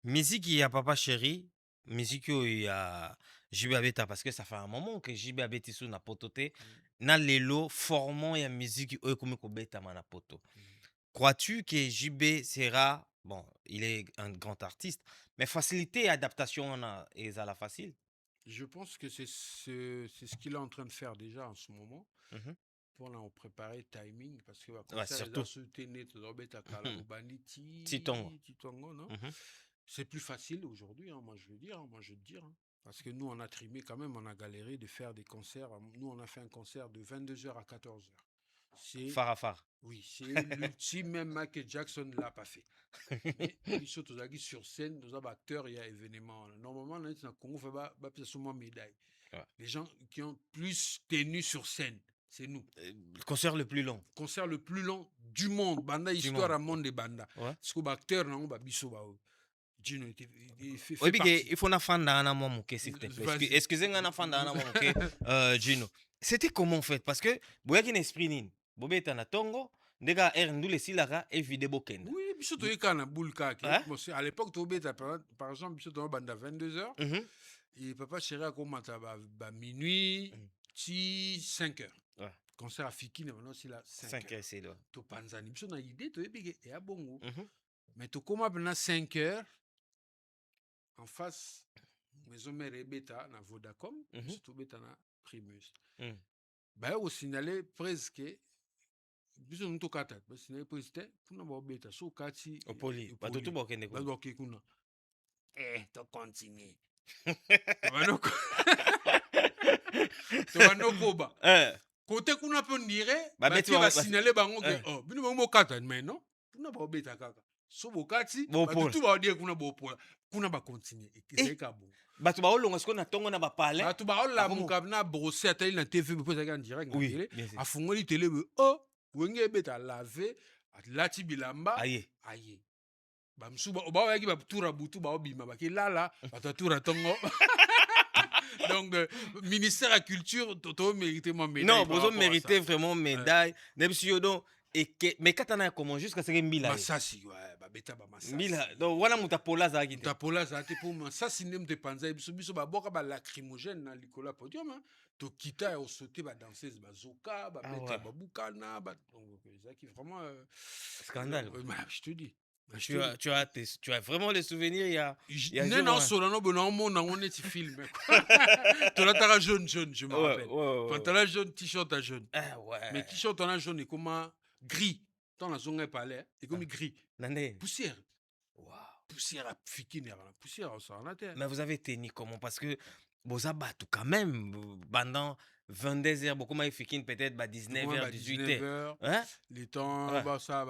Musique, il y a Papa Chéri. Musique, il y a JB Abeta, parce que ça fait un moment que JB Abeta sous na pototé. Na lelo, formant y a musique, comme Kobeta na poto. Crois-tu que JB sera, bon, il est un grand artiste, mais facilité adaptation est à la facile? Je pense que c'est ce qu'il est en train de faire déjà en ce moment. Pour nous préparer timing, parce que surtout c'est plus facile aujourd'hui, hein, moi je veux dire, parce que nous on a trimé quand même, on a galéré de faire des concerts. Nous on a fait un concert de 22h à 14h. C'est phare. Oui, c'est l'ultime, même Michael Jackson ne l'a pas fait. Mais ils sur scène, nous avons acteurs, il y a événement. Normalement, on a Congo fait seulement médaille. Les gens qui ont plus tenu sur scène, c'est nous. Le concert le plus long. Concert le plus long du monde. Banda histoire à monde de Banda. Parce que l'acteur, non, biso Gino, il fait il faut n'affendre un moment, s'il te plaît. Excusez-moi, n'affendre un moment, Gino. C'était comment en fait? Parce que, vous avez un esprit nin. Vous avez un tongo. Ndega erndule silara evide bokenda. Oui, biso to yekana bulka. À l'époque, par exemple, biso to banda 22h. Et Papa Chéri a commencé à minuit, 5h. Concert à Fiki, maintenant c'est là 5h. C'est là. To panzani, biso na idée to yebege et à bongo. Mais to koma bena 5h en face maison mère Beta na Vodacom, biso to beta na Primus. Bah, au signalé presque. Biso nous tokata. Bah, signalé presque. Kuna ba obeta. So kati. Opoli. Ba tout ba kende Ba kuna. doke kuna. To continue. Tobanoko. Tobanoko ba. Côté kuna peut dire. Bah, tu vas signaler bango que. Oh, bino bango kata. Mais non. Kuna ba obeta kaka. So bokati. Ba tout ba dire kuna ba opola. Kuna ba continue. C'est kabo. Bato ba olonga siko na tongo na ba pale. Bato ba ola mukabna brosser atali na TV po ça en direct na télé. A fungoli télé oh wenge beta laver atlati bilamba aye. Ba msuba ba yaki ba tura butu ba obima ba kilala ba tura tongo. Donc ministère de la culture toto mérité mon médaille. Non, vous méritez vraiment médaille. Nebsiodo et que mais katana comment jusqu'à ce que Mbila. Masasi ouais ba beta ba masasi. Mbila donc voilà mutapola za gite. Mutapola za te pour masasi nem te panza biso ba boka ba lacrymogène na likola podium to kita au sauter ba danseuse ba zoka ba beta ba bukana ba donc ça qui vraiment scandale. Je te dis. Tu as vraiment les souvenirs il y a non solano bono mon on est film. Tu l'as jaune je me rappelle. Pantalon jaune, t-shirt jaune. Mais t-shirt en jaune est comme gris. Dans la zone palais, et comme gris. Poussière. Poussière à fikiner, poussière ça en a terre. Mais vous avez tenu comment parce que vous avez battu quand même pendant 22h beaucoup moins fikine peut-être 19h 18h. Hein? Les temps ça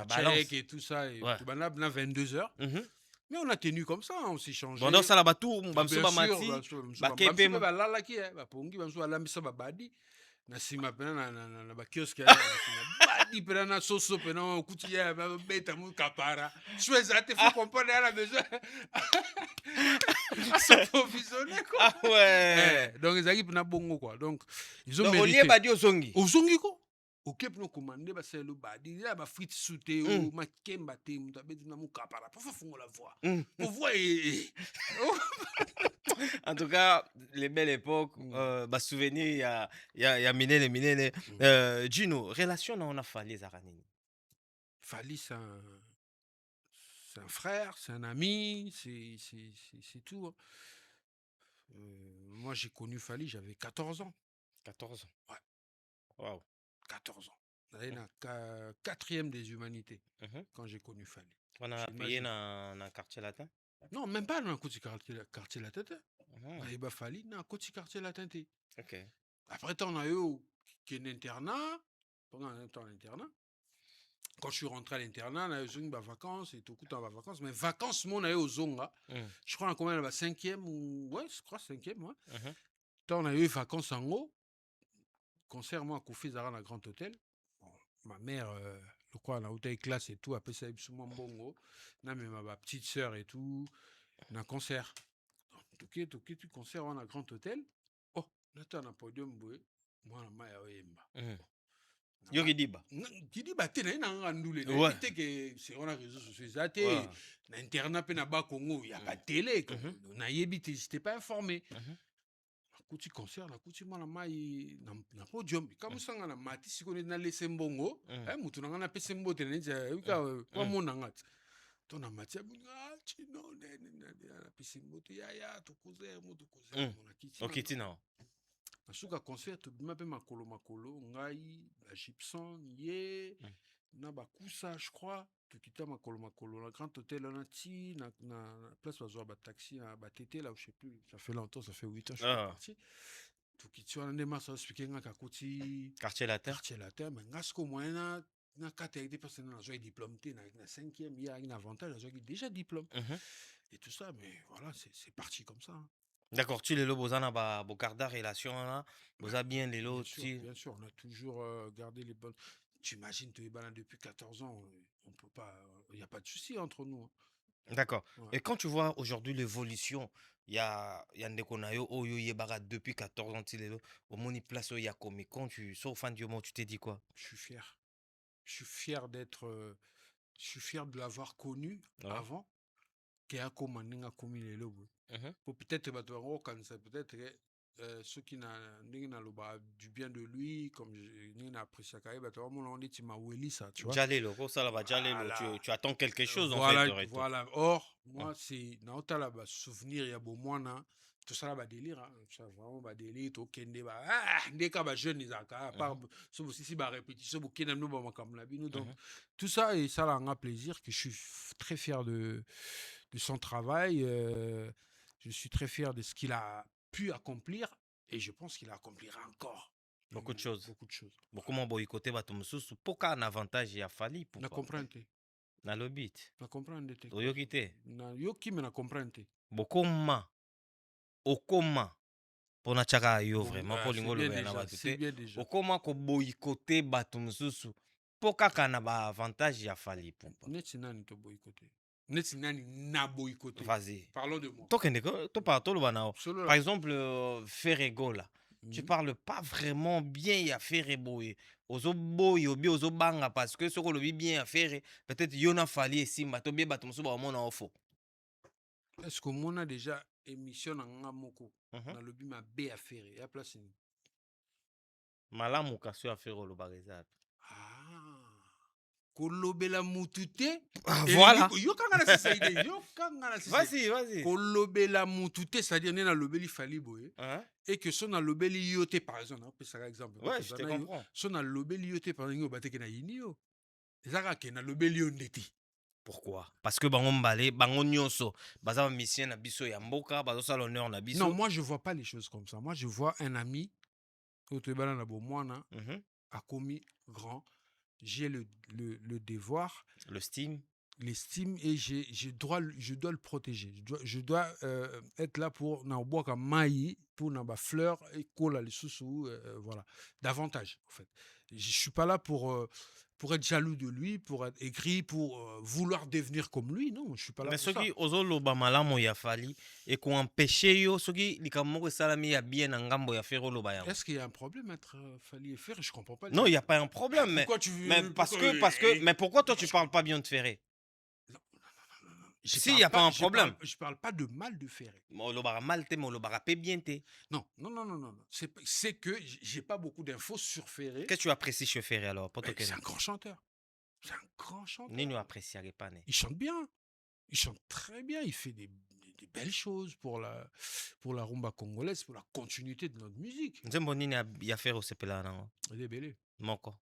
check et tout ça et tout 22h. Mais on a tenu comme ça, on s'est changé. Pendant ça là tout bamso ba mati ba kempe ba lala ki ba pongi bamso ba lambisa ba badi na sima pena na ba kiosk ya badi pena na soso pena kuti ya ba beta mu kapara. Choisa te faut comprendre à la maison. C'est provisionné quoi. Ah ouais. Donc ils arrivent na bongo quoi. Donc ils ont mérité. Au lieu badi ozongi. Ozongi quoi. Ok pour nous commander ba selo badi là ba frites sauté ou makemba te mu tabeti na mu kapara. Pour faire la voix. Pour voir En tout cas, les belles époques, souvenir, il y a Minene. Gino, relation on a Fali Zaranini. Fali, c'est un frère, c'est un ami, c'est tout. Moi, j'ai connu Fali, j'avais 14 ans. 14 ans. Ouais. Waouh. 14 ans. J'avais la 4e des humanités quand j'ai connu Fali. On a payé dans le quartier latin? Non, même pas dans le quartier latin. Il y a Fali dans le quartier latin. Ok. Après, on a eu un internat. Pendant un temps, l'internat. Quand je suis rentré à l'internat, on a eu des vacances et tout le temps vacances. Mais vacances, on a eu au Zonga. Je crois qu'on a eu la 5e ou. Ouais, je crois 5e. Ouais. On a eu vacances en haut. Concert, moi, à Kofi Zara, dans le Grand Hôtel. Bon, ma mère, je crois, dans l'hôtel classe et tout, après ça, il y a bongo. Ma petite sœur et tout. On a un concert. Toké, tu concert dans le Grand Hôtel. Oh, on a un podium. Moi, je suis Yogi Diba. Diba, tu es un ndoulé. C'est on a réseaux sociaux. L'internat, il y a pas Congo, il n'y a pas de télé. On a yébité, je n'étais pas informé. Kuti concert la kuti mwana mai na podium kama sanga na mati sikoni na lese mbongo mutu na ngana pese mbote nja uka kwa mona ngati tona mati chino na pese mbote ya to kuze mutu kuze mona kiti okiti na asuka concert bima pe makolo ngai la Gibson ye na bakusa je crois tukita makolo na Grand Hôtel na ti na place bazo ba taxi na ba tété là je sais plus ça fait longtemps ça fait 8 ans je suis parti tukiti wana ndema ça expliquer ngaka kuti quartier latin mais ngasko moyena na kate des personnes na zo diplôme na 5e il y a un avantage zo déjà diplôme et tout ça mais voilà c'est parti comme ça. D'accord, tu les lots bozana ba bokarda relation là, boza bien les lots bien sûr, on a toujours gardé les bonnes. Tu imagines, tu es balade depuis 14 ans, on peut pas, il n'y a pas de souci entre nous. D'accord. Ouais. Et quand tu vois aujourd'hui l'évolution, il y a Ndekonayo, Oyo Yebara depuis 14 ans, au Moni Place, il y a comme quand tu sors fan du mot, tu t'es dit quoi? Je suis fier. Je suis fier d'être, je suis fier de l'avoir connu avant, qui a commandé les lobes. Peut-être peut-être ceux qui n'ont pas du bien de lui, comme je apprécié on dit tu m'as ça, tu vois. Tu attends quelque chose voilà, en fait. Voilà. Or, moi, c'est souvenir, il y a beau moi, tout ça là délire hein, ça vraiment délire to kende des cas jeunes ils à part ce aussi répétition bokena no ba comme la bino donc tout ça et ça là un plaisir que je suis très fier de son travail je suis très fier de ce qu'il a pu accomplir et je pense qu'il accomplira encore beaucoup de choses. Beaucoup moins boycotter bato mususu poka un avantage ya fali na comprendre na lobit na comprendre te oyoki te na yoki me na comprendre te bokoma okoma pona chaka yo vraiment po lingo lo na bato te okoma ko boycotter bato mususu poka kana ba avantage ya fali pupa neti nani to boycotter neti nani na boycotter vas-y parlons de moi tokende to parto lo banao par exemple Ferrego là tu parles pas vraiment bien ya Ferré boye ozo boye obi ozo banga parce que ce que le bien ya Ferré peut-être yona fali esimba to bien bato mususu ba mona ofo est-ce que on a déjà émission na nga moko na lobi ma be ya Ferré ya place ni malamu kaso ya Ferré lo bageza kolobela mutu te voilà yokanga na sisa ide yokanga na sisa vas-y kolobela mutu te c'est-à-dire ne na lobeli fali boye et que son na lobeli yo te par exemple on peut ça exemple ouais je te comprends son na lobeli yo te par exemple bateke na yini yo ezaka ke na lobeli yo ndeti. Pourquoi? Parce que bango mbale, bango nyonso, baza mission na biso ya mboka, bazo sa l'honneur na biso. Non, moi je vois pas les choses comme ça. Moi je vois un ami otebala na bomwana a commis grand. J'ai le devoir, l'estime et je dois le protéger. Je dois être là pour na boka mai pour na ba fleur et kola les sous voilà, davantage en fait. Je suis pas là pour être jaloux de lui, pour être aigri, pour vouloir devenir comme lui. Non, je suis pas là mais pour ça. Mais ce qui ozoloba malamu ya fali et qu'on empêche yo soki likamoko salami ya bien na ngambo ya fero loba ya. Est-ce qu'il y a un problème entre Fali et Ferré? Je comprends pas. Non, il y a pas un problème mais pourquoi toi tu parles pas bien de Ferré? Si, il n'y a pas un problème. Je parle pas de mal de Ferré. Non. C'est que j'ai pas beaucoup d'infos sur Ferré. Qu'est-ce que tu apprécies chez Ferré alors? C'est un grand chanteur. C'est un grand chanteur. Nino apprécie pas. Il chante bien. Il chante très bien. Il fait des belles choses pour la rumba congolaise, pour la continuité de notre musique. Nzembo nini ya Ferré au sepela nango? Il est belé. Moko.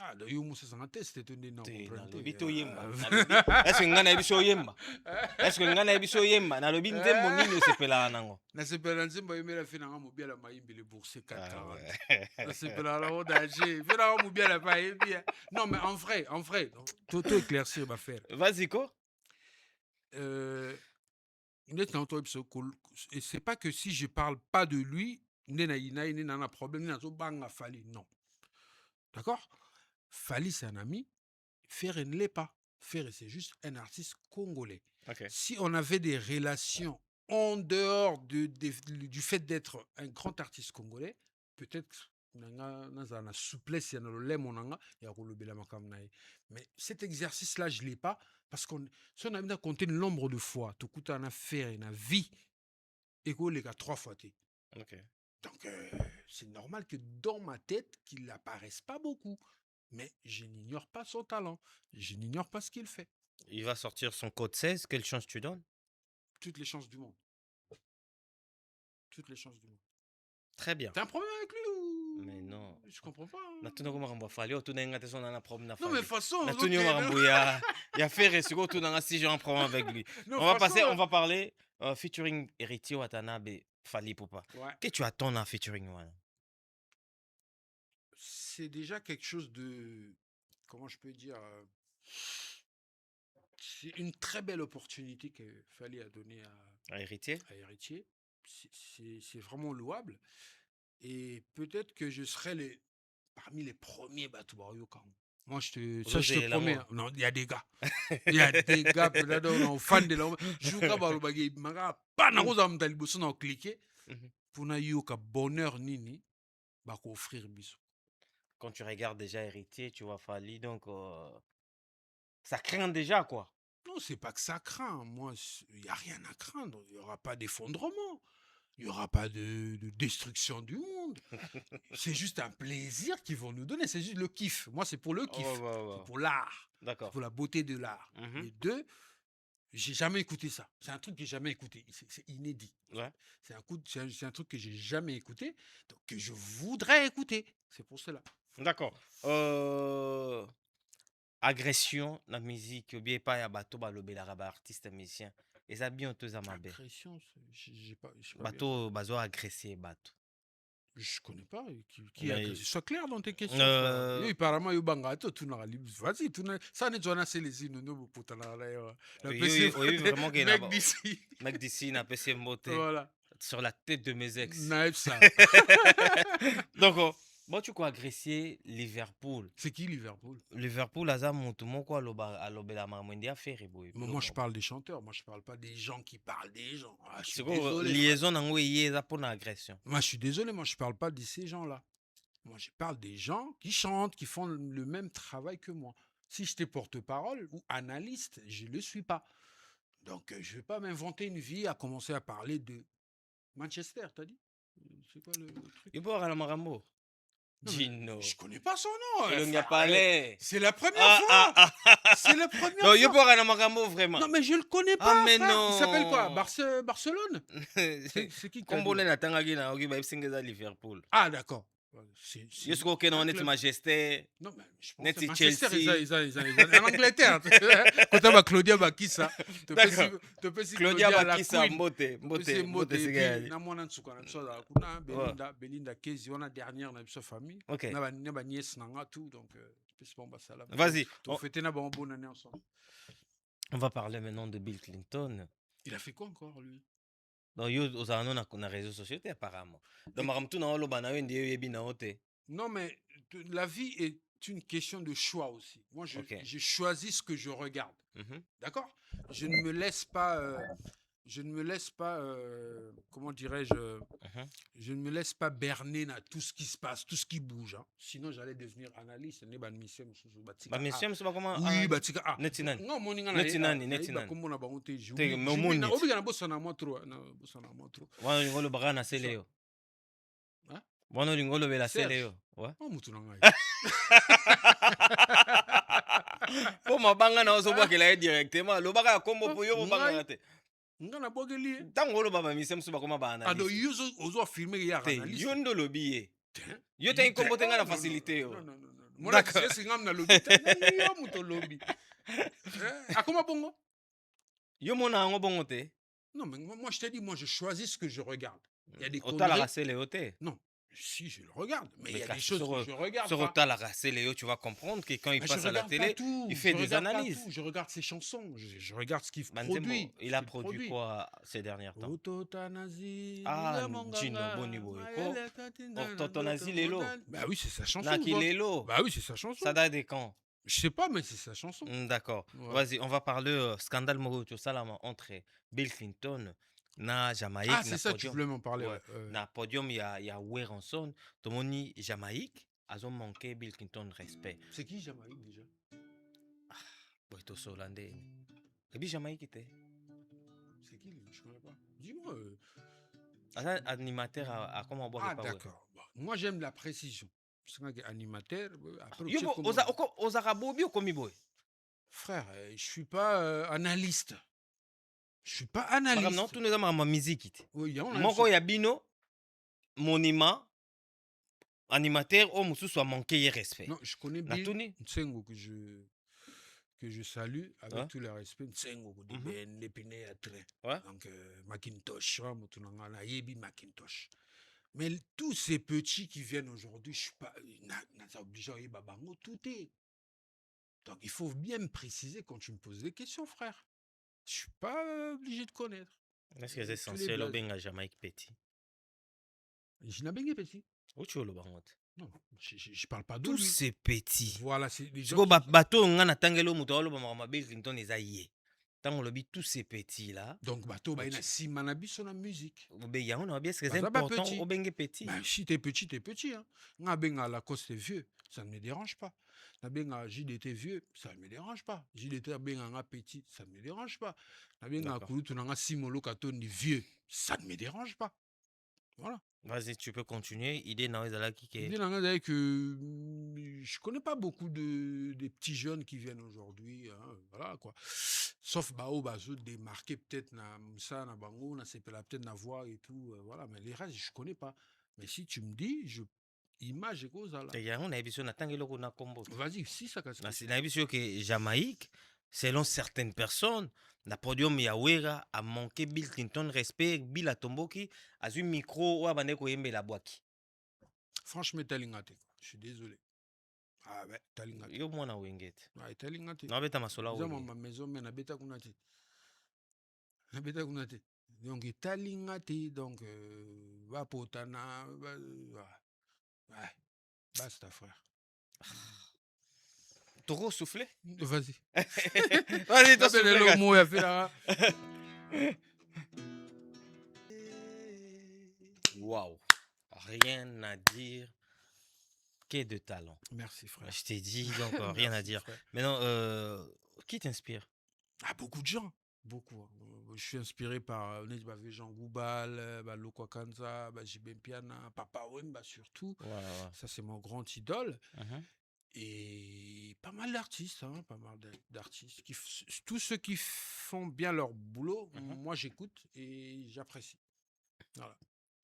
Ah, le yo musa sanga test te ne na comprendre. Bito yemba. Est-ce que ngana ebiso yemba? Est-ce que ngana ebiso yemba? Na lobi nzembo nini o sepela nango? Na sepela nzembo yemela fe nanga mobia la mayimbi le bourse 440. Na sepela la o danger. Fe nanga mobia la pa yebia. Non mais en vrai, tout éclaircir ma faire. Vas-y quoi? Et c'est pas que si je parle pas de lui, nena ina nena problème, nena zo banga Fali, non. D'accord? Fali, c'est un ami. Ferré ne l'est pas. Ferré, c'est juste un artiste congolais. Okay. Si on avait des relations en dehors du fait d'être un grand artiste congolais, peut-être na souplesse mais cet exercice-là, je ne l'ai pas parce qu'on si on a compté le nombre de fois, tout coûte en affaire, une vie, et qu'on les a 3 fois. Okay. Donc, c'est normal que dans ma tête, qu'il n'apparaisse pas beaucoup. Mais je n'ignore pas son talent. Je n'ignore pas ce qu'il fait. Il va sortir son code 16. Quelle chance tu donnes? Toutes les chances du monde. Toutes les chances du monde. Très bien. T'as un problème avec lui ou... Mais non. Je comprends pas. Non, mais de façon... Il a fait réussir tout dans si j'ai un problème avec lui. On va parler featuring Héritier Watanabe Fali Poupa. Ouais. Qu'est-ce que tu attends dans featuring Wana? C'est déjà quelque chose de... Comment je peux dire c'est une très belle opportunité que Fali a donnée à Héritier. C'est vraiment louable. Et peut-être que je serai parmi les premiers Batoubaroyokan. Moi, je te promets. Non, il y a des gars. Il y a des gars, peut-être, on est fan de l'homme. Je vous dis, pas de cliquer pour que bonheur nini va offrir bisou. Quand tu regardes déjà Héritier, tu vois Fali, donc ça craint déjà, quoi. Non, c'est pas que ça craint. Moi, il n'y a rien à craindre. Il n'y aura pas d'effondrement. Il n'y aura pas de destruction du monde. C'est juste un plaisir qu'ils vont nous donner. C'est juste le kiff. Moi, c'est pour le kiff. C'est pour l'art. D'accord. C'est pour la beauté de l'art. Et deux, J'ai jamais écouté ça. C'est un truc que j'ai jamais écouté. C'est inédit. Ouais. C'est un truc que j'ai jamais écouté, donc que je voudrais écouter. C'est pour cela. D'accord. Agression na musique ou bien pas ya bato balobelaka ba artiste musicien. Eza bien to eza mabe. Agression, j'ai pas bien. Bato bazo agresser bato. Je connais pas. Qui a Mais agressé. Sois clair dans tes questions. Frère. Yo, apparemment, yo bangato, tu n'auras libre. Vas-y, ça n'est pas c'est les îles, nous, pour t'en aller. oui, vraiment qu'il y a Mec d'ici. mec d'ici n'a pas ses moté Voilà. sur la tête de mes ex. Naïf ça. Donc bon tu quoi agresser Liverpool. C'est qui Liverpool? Liverpool aza mutu moko alobela mamundi affaire boy. Moi, je parle des chanteurs. Moi, je parle pas des gens qui parlent des gens. Ah, je suis C'est quoi désolé. liaison nango eza pour une agression. Moi, je suis désolé. Moi, je parle pas de ces gens-là. Moi, je parle des gens qui chantent, qui font le même travail que moi. Si j'étais porte-parole ou analyste, je ne le suis pas. Donc, je ne vais pas m'inventer une vie à commencer à parler de Manchester, t'as dit? C'est quoi le truc? Il peut avoir la marambo. Non, Gino. je connais pas son nom. Il n'y a pas l'air. C'est la première fois. C'est la première Non, fois. il peut avoir la marambo vraiment. Non, mais je le connais pas. Ah, mais frère. non. Il s'appelle quoi? Barcelone? C'est qui? Comme on est à Liverpool. Ah, d'accord. Je suis OK, non, on est Manchester. Non, mais je pense Net que Manchester, Chelsea. en Angleterre. Quand tu as Claudia Bakissa, tu peux si Claudia Bakissa, Mbote. Belinda Kezi, on a dernière dans sa famille. OK. On a nièce nanga tout, donc vas-y. On fêtait une bonne année ensemble. On va parler maintenant de Bill Clinton. Il a fait quoi encore, lui? Donc, aux anons na réseaux sociaux apparemment. Donc, maramtu na oloba na ndi yebi na ote. Non, mais la vie est une question de choix aussi. Moi, je choisis ce que je regarde. D'accord? Je ne me laisse pas, comment dirais-je, je ne me laisse pas berner à tout ce qui se passe, tout ce qui bouge. Hein. Sinon, j'allais devenir analyste. Oui, non, mon Bono lingolo bela seleo. Ouais. Po mabanga na ozo bwakela directement. Lobaka kombo po yo mabanga te. Ngana bogeli. Tango lo baba misem suba koma ba analyse. Ado yuzo ozo filmer ya analyse. Yo ndo lobi. Yo te kombo tenga na facilité yo. Non. Moi c'est ngam na lobi. Yo muto lobi. Akoma bongo? Yo mona ngo bongo te. Non, mais moi je te dis, moi je choisis ce que je regarde. Il y a des conneries. Non. Si, je le regarde, mais il y a des choses que je regarde sur Léo, tu vas comprendre que quand il passe à la télé, il fait des analyses. Je regarde ses chansons, je regarde ce qu'il produit. Il a produit quoi ces derniers temps? Ah, Gino Boniboy. Orthothanasie Lelo. Bah oui, c'est sa chanson. Naki Lelo. Bah oui, c'est sa chanson. Ça date de quand? Je sais pas, mais c'est sa chanson. D'accord. Vas-y, on va parler scandale Mogoto Salama entre Bill Clinton na Jamaïque. Ah, c'est ça, tu voulais m'en parler. Na podium, il y a Werenson. Tout le monde, Jamaïque, ils ont manqué Bill Clinton respect. C'est qui Jamaïque déjà? Bon, c'est hollandais. Et puis Jamaïque était. C'est qui lui? Je connais pas. Dis-moi. Animateur à comment boire. Ah, d'accord. Bon, moi, j'aime la précision. C'est un animateur. Aux Arabobi ou comme boy? Frère, je suis pas analyste. Je suis pas analyste. Non, tout le monde a ma musique. Oui, Moko Yabino, Monima, animateur, au Moussou soit manqué respect. Non, je connais bien Ntsengo que je salue avec tout le respect. Ntsengo, l'épinay à train. Donc, Macintosh, Macintosh. Mais tous ces petits qui viennent aujourd'hui, je suis pas obligé à tout est. Donc, il faut bien me préciser quand tu me poses des questions, frère. Je suis pas obligé de connaître. Est-ce que c'est essentiel au Benga Jamaïque petit? Je n'ai pas petit. Où tu le bangot? Non, je parle pas de tous ces petits. Voilà, c'est des gens. Bateau, on a tangelo mutalo ba Bill Clinton les aïe. Tant on tous ces petits là. Donc bateau ba ina si manabi sur la musique. Ben ya on a bien c'est important au Benga petit. Bah si t'es petit hein. Nga Benga Lacoste est vieux, ça ne me dérange pas. Na Benga JDT vieux, ça ne me dérange pas. JDT Benga petit, ça ne me dérange pas. Na Benga Kulutu Nanga Simolo Katondi vieux, ça ne me dérange pas. Voilà. Vas-y, tu peux continuer. Idée n'a qui L'idée c'est que je connais pas beaucoup des petits jeunes qui viennent aujourd'hui, hein, voilà quoi. Sauf Bao Bazo démarqué peut-être na ça na bango na c'est peut-être na voix et tout, voilà. Mais les restes je connais pas. Mais si tu me dis, je image et cause là. Il y a une émission na tangelo na combo. Vas-y, si ça casse. C'est une émission que Jamaïque, selon certaines personnes, na podium Yawera a manqué Bill Clinton respect, Bill Atomboki, a eu micro ou a bandé ko yembe la boaki. Franchement, talingate. Je suis désolé. Ah ouais, talingate. Yo mwana wenget. Ouais, talingate. Na beta masola ou. Ma maison mais na beta kunati. Na beta kunati. Donc talingate donc va potana ouais. Basta frère. Toro soufflé? Vas-y. Vas-y, toi soufflé. Le mot a fait là. Waouh. Rien à dire que de talent. Merci frère. Je t'ai dit donc rien à dire. Frère. Maintenant, qui t'inspire? Ah, beaucoup de gens. Beaucoup. Je suis inspiré par Jean Goubal, Lokwa Kanza, Jibem Piana, Papa Wemba surtout. Ouais. Ça, c'est mon grand idole. Et pas mal d'artistes, hein, pas mal d'artistes. Tous ceux qui font bien leur boulot, moi j'écoute et j'apprécie. Voilà.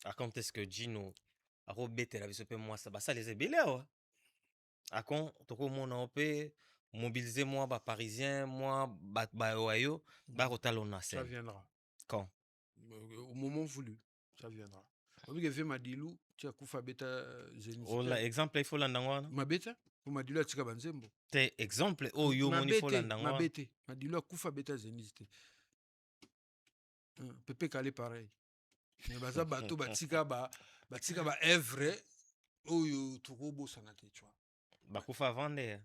Alors, quand est-ce que Gino a rebêté la vie, moi ça les est belé, ouais. À quand on peut mobiliser moi, parisien, moi, oyo, ça viendra. Quand? Au moment voulu, ça viendra. Madilou, tu as Koufa Beta Zenith. Oh, exemple, il faut l'andangwana. Ma beta? Pour Madilou, tu as Banzembo. T'es exemple, oh yo, mon il faut l'andangwana. Ma bête, Madilou, Koufa Beta Zenith. Pepe Calé pareil. Mais baza bato batika ba evre oyo turobo sanate, tu vois. Bakufa vendre.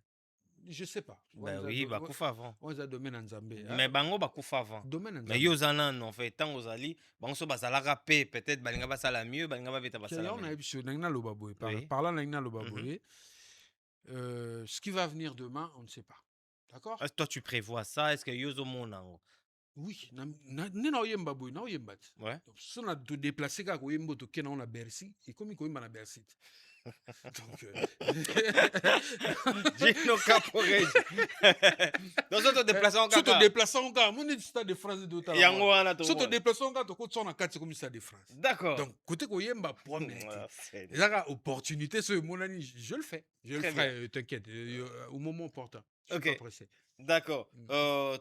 Je sais pas. Ben oui, bakufa avant. On a domaine en Zambie. Mais bango bakufa avant. Domaine en Zambie. Mais yo zanan en fait tant aux ali, bango so bazala rapé peut-être balinga basala mieux, balinga ba beta basala. On a épisode nangna lobaboy. Parlant nangna lobaboy. Ce qui va venir demain, on ne sait pas. D'accord? Est-ce que toi tu prévois ça? Est-ce que yo zo monango? Oui, na oyemba boy, na oyemba. Ouais. Si on a te déplacé quand oyembo to kena on a Bercy, et comme il oyemba na Bercy. Donc Gino Caporé. Donc ça te déplace en Kaka. Tu te déplaces en Kaka. Mon stade de France de Ottawa. Yango wana to. Tu te déplaces en Kaka, tu comptes sur na 4 comme stade de France. D'accord. Donc côté oyemba premier. Il y a opportunité ce mon ami, je le fais. Je le ferai, t'inquiète, au moment opportun. Je suis pas pressé. D'accord.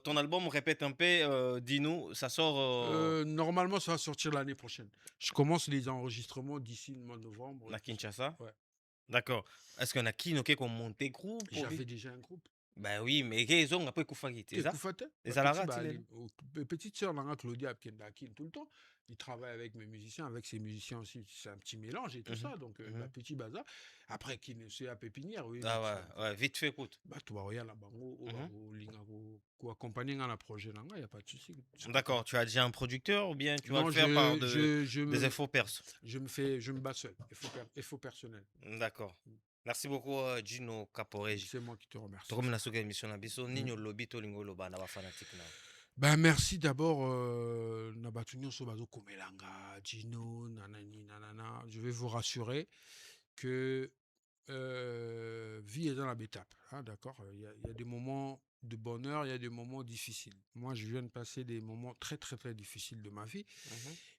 Ton album, répète un peu, dis-nous, ça sort... Normalement, ça va sortir l'année prochaine. Je commence les enregistrements d'ici le mois de novembre. À Kinshasa? Ouais. D'accord. Est-ce qu'on a qui qu'on monte groupe? J'avais déjà un groupe. Ben oui, mais ils ont un peu Koufagi. Les petite sœur, Claudia Apkendakin, tout le temps. Il travaille avec mes musiciens, avec ses musiciens aussi. C'est un petit mélange et tout ça. Donc, la petite bazar. Après, qui ne soit à Pépinière. Oui, ouais, vite fait, écoute. Bah, tu vas regarder là-bas. Pour accompagner dans le projet, il n'y a pas de souci. D'accord. Tu as déjà un producteur ou bien tu vas le faire par des infos perso? Je me bats seul. Info personnel. D'accord. Merci beaucoup, Gino Caporé. C'est moi qui te remercie. Ben, merci d'abord, Nabatunyo Sobazo Komelanga, Gino, nanani, nanana. Je vais vous rassurer que vie est dans la étape. Hein, d'accord? Il y a des moments de bonheur, il y a des moments difficiles. Moi, je viens de passer des moments très, très, très difficiles de ma vie.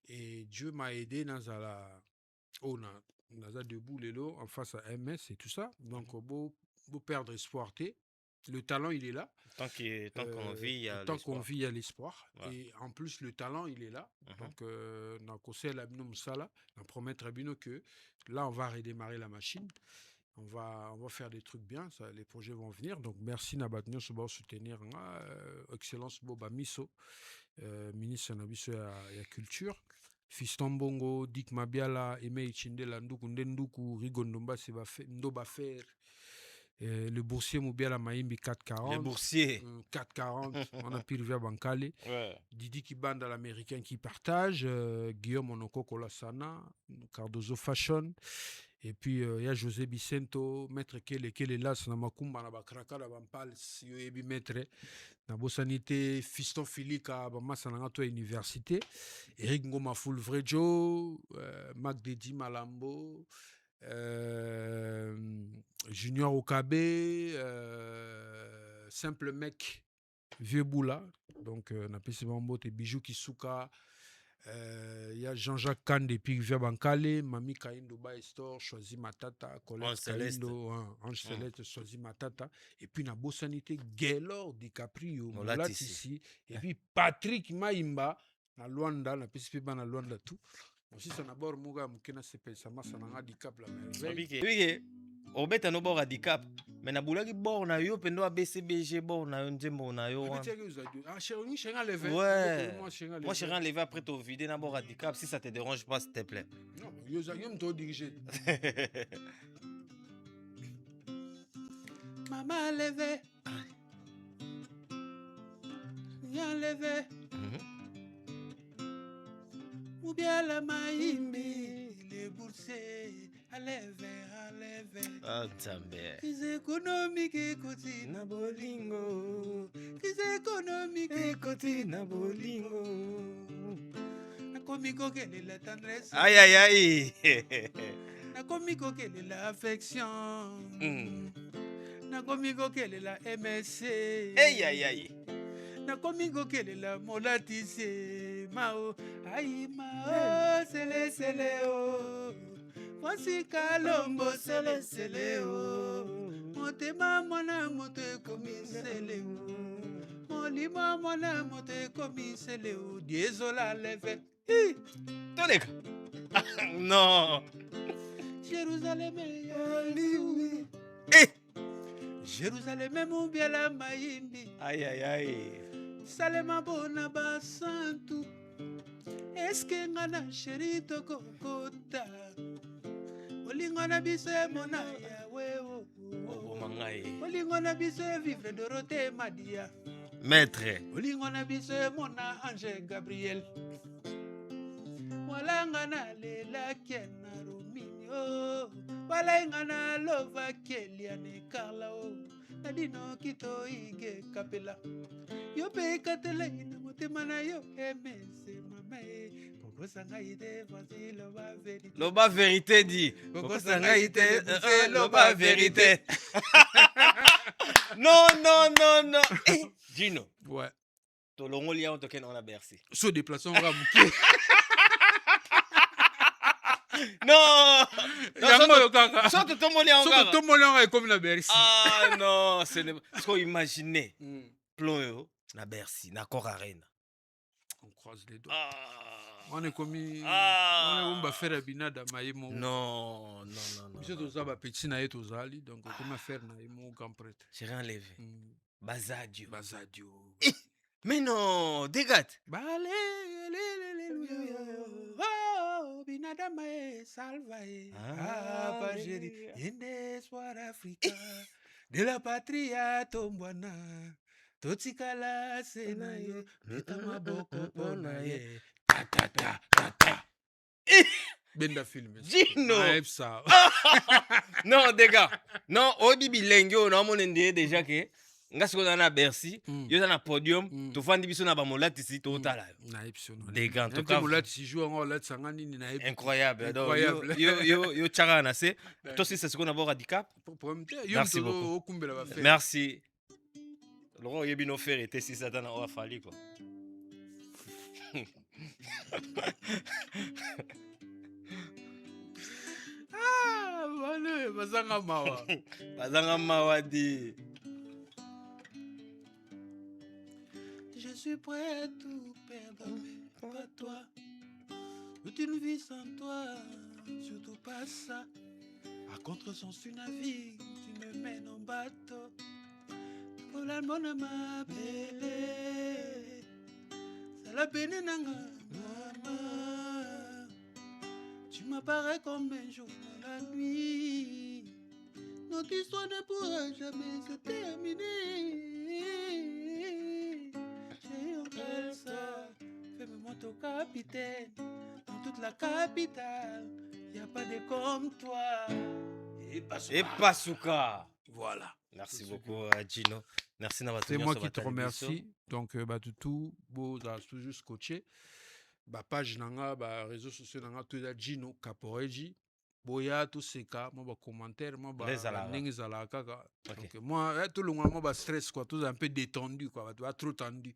Et Dieu m'a aidé dans la... Naza debout les lots en face à MS et tout ça. Donc, beau perdre espoir. Le talent, il est là. Tant qu'on vit, il y a l'espoir. Tant qu'on vit, il y a l'espoir. Ouais. Et en plus, le talent, il est là. Donc, dans on promet très bien que là, on va redémarrer la machine. On va faire des trucs bien. Ça, les projets vont venir. Donc, merci Nabatnyo Soba soutenir. Excellence Boba Miso, ministre de la Culture. Fiston Bongo, Dick Mabiala, Aimé Ichindela, Nduku, Rigondomba, Ndoba Fer, le boursier Moubiala Maïmbi 440. Le boursier. 440, on a pu Rivière Bankale. Ouais. Didi Kibanda, l'américain qui partage, Guillaume Onoko Kolasana, Cardozo Fashion, Et puis, il y a José Bicento, maître Kele là, c'est Makumba, na Bakraka, na Bampal, si vous avez maître, na Bosanité, Fiston Filika, Bamasa, na université, Eric Ngoma Fulvrejo, Mac Dedi Malambo, Junior Okabe, Simple Mec, Vieux Boula, donc, na PC Bambote, Bijou Kisuka. Il y a Jean-Jacques Kande depuis Via Bankale, Mami Kaindo Baestor, Choisi Matata, Colette Kaindo, Ange Céleste, Choisi Matata. Et puis, na Bossanité, Gaylor DiCaprio, Molatisi. Et puis, Patrick Maimba, na Luanda, na PCP na Luanda tout. Aussi, ça n'a pas de Mukena Sepe, ça m'a sananga DiCap la merveille. Obeta no bora DiCap. Mais na boulagi bord na yo pendo a BCBG bord na yo njembo na yo. Ah, chérie, chérie, levé. Ouais. Moi, chérie, levé après t'au vider na bord DiCap. Si ça te dérange pas, s'il te plaît. Non, yo me t'au dirigé. Maman levé. Viens levé. Ou bien la maïmé, les boursiers. Aleve. Ah, Tambe. Crise économique écoutez na bolingo. Crise économique écoutez na bolingo. Nakomi kokele la tendresse. Aïe, aïe, aïe. Nakomi kokele la affection. Nakomi kokele la MSC. Aïe, aïe, aïe. Nakomi kokele la molatise. Mao, aïe, mao, sele, oh. Voici Kalombo sele o. Motema mwana moto ekomi sele o. Molima mwana moto ekomi sele o. Désolé leve. Toleka. Non. Jérusalem yali. Jérusalem mubiela maimbi. Aïe aïe aïe. Salema bona basantu. Eske ngana chéri tokokota. Olingona biso mona ya wewo. Olingona biso vivre Dorothée Madia. Maître. Olingona biso mona Ange Gabriel. Walangana lela kena Rominio. Walangana lova Keliane Carla o. Nadino kito ige kapela. Yo pe katela ina motema na yo emese mamae. Loba vérité dit. Loba vérité. Non. Gino. Ouais. Tolongo lia on token on a bercé. So déplaçons Ramouké. Non. Sorte Tomolia comme la Bercy. Ah non, c'est ce qu'on imaginait. Plon na Bercy, na Cor Arena. On croise les doigts. On est commis. On va faire un binada maïmo. Non. Monsieur Tozaba petit na etozali donc comment faire na imo grand prêtre. J'ai rien enlevé. Bazadio. Mais non, dégâts. Oh, binada maï salvae. Ah, Pagéri. Yende soir Africa. De la patria tombwana. Totikala senayo. Betama boko ponaye. Ta. Benda film. Gino. Ça. Non, des gars. Non, au bibi lengyo, non, mon indé déjà que. Nga siko na Bercy, yo na podium, to fandi biso na ba molati si to tala. Na epsilon. Des gars, en tout cas. Molati si joue en molati sangani ni na incroyable. Yo chara na se. Toi si c'est ce qu'on a voir DiCap. Merci beaucoup. Merci. Laurent Yebino faire était si Satan a fallu quoi. Bazanga mawa di. Je suis prêt à tout perdre, mais pas toi. Toute une vie sans toi, surtout pas ça. À contresens tu navigues, tu me mènes en bateau. Pour la bonne ma belle, c'est la peine nanga, maman. Tu m'apparais comme un jour dans la nuit. Notre histoire ne pourra jamais se terminer. Fais-moi ton capitaine dans toute la capitale. y a pas de comme toi. Et Pasuka. Voilà. Merci beaucoup, Gino. Merci d'avoir c'est moi qui te remercie. Donc, tout, toujours scotché. Page nanga, réseaux sociaux nanga, tout ça, Gino Caporeji. Boya, tout c'est cas, moi, commentaire, moi, donc, moi, tout le monde, moi, stress, quoi, tout un peu détendu, quoi, trop tendu.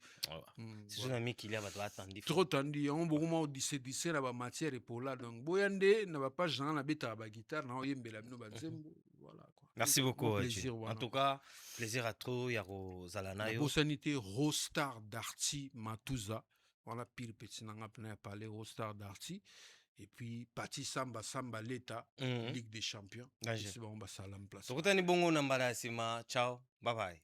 C'est un ami qui a attendu. Trop tendu, on beaucoup moins 17 la matière et pour là, donc, boyande, n'a pas genre, la bête à la guitare, non, voilà, quoi. Merci beaucoup, plaisir, en tout cas, plaisir à toi, Yaro Zalanayo. La sanité, Rostar Darty Matuza. Voilà, pile petit, n'a pas parlé Rostar Darty. Et puis, Pati Samba Leta, Ligue des Champions. C'est bon, on va ça à la place. Ciao, bye bye.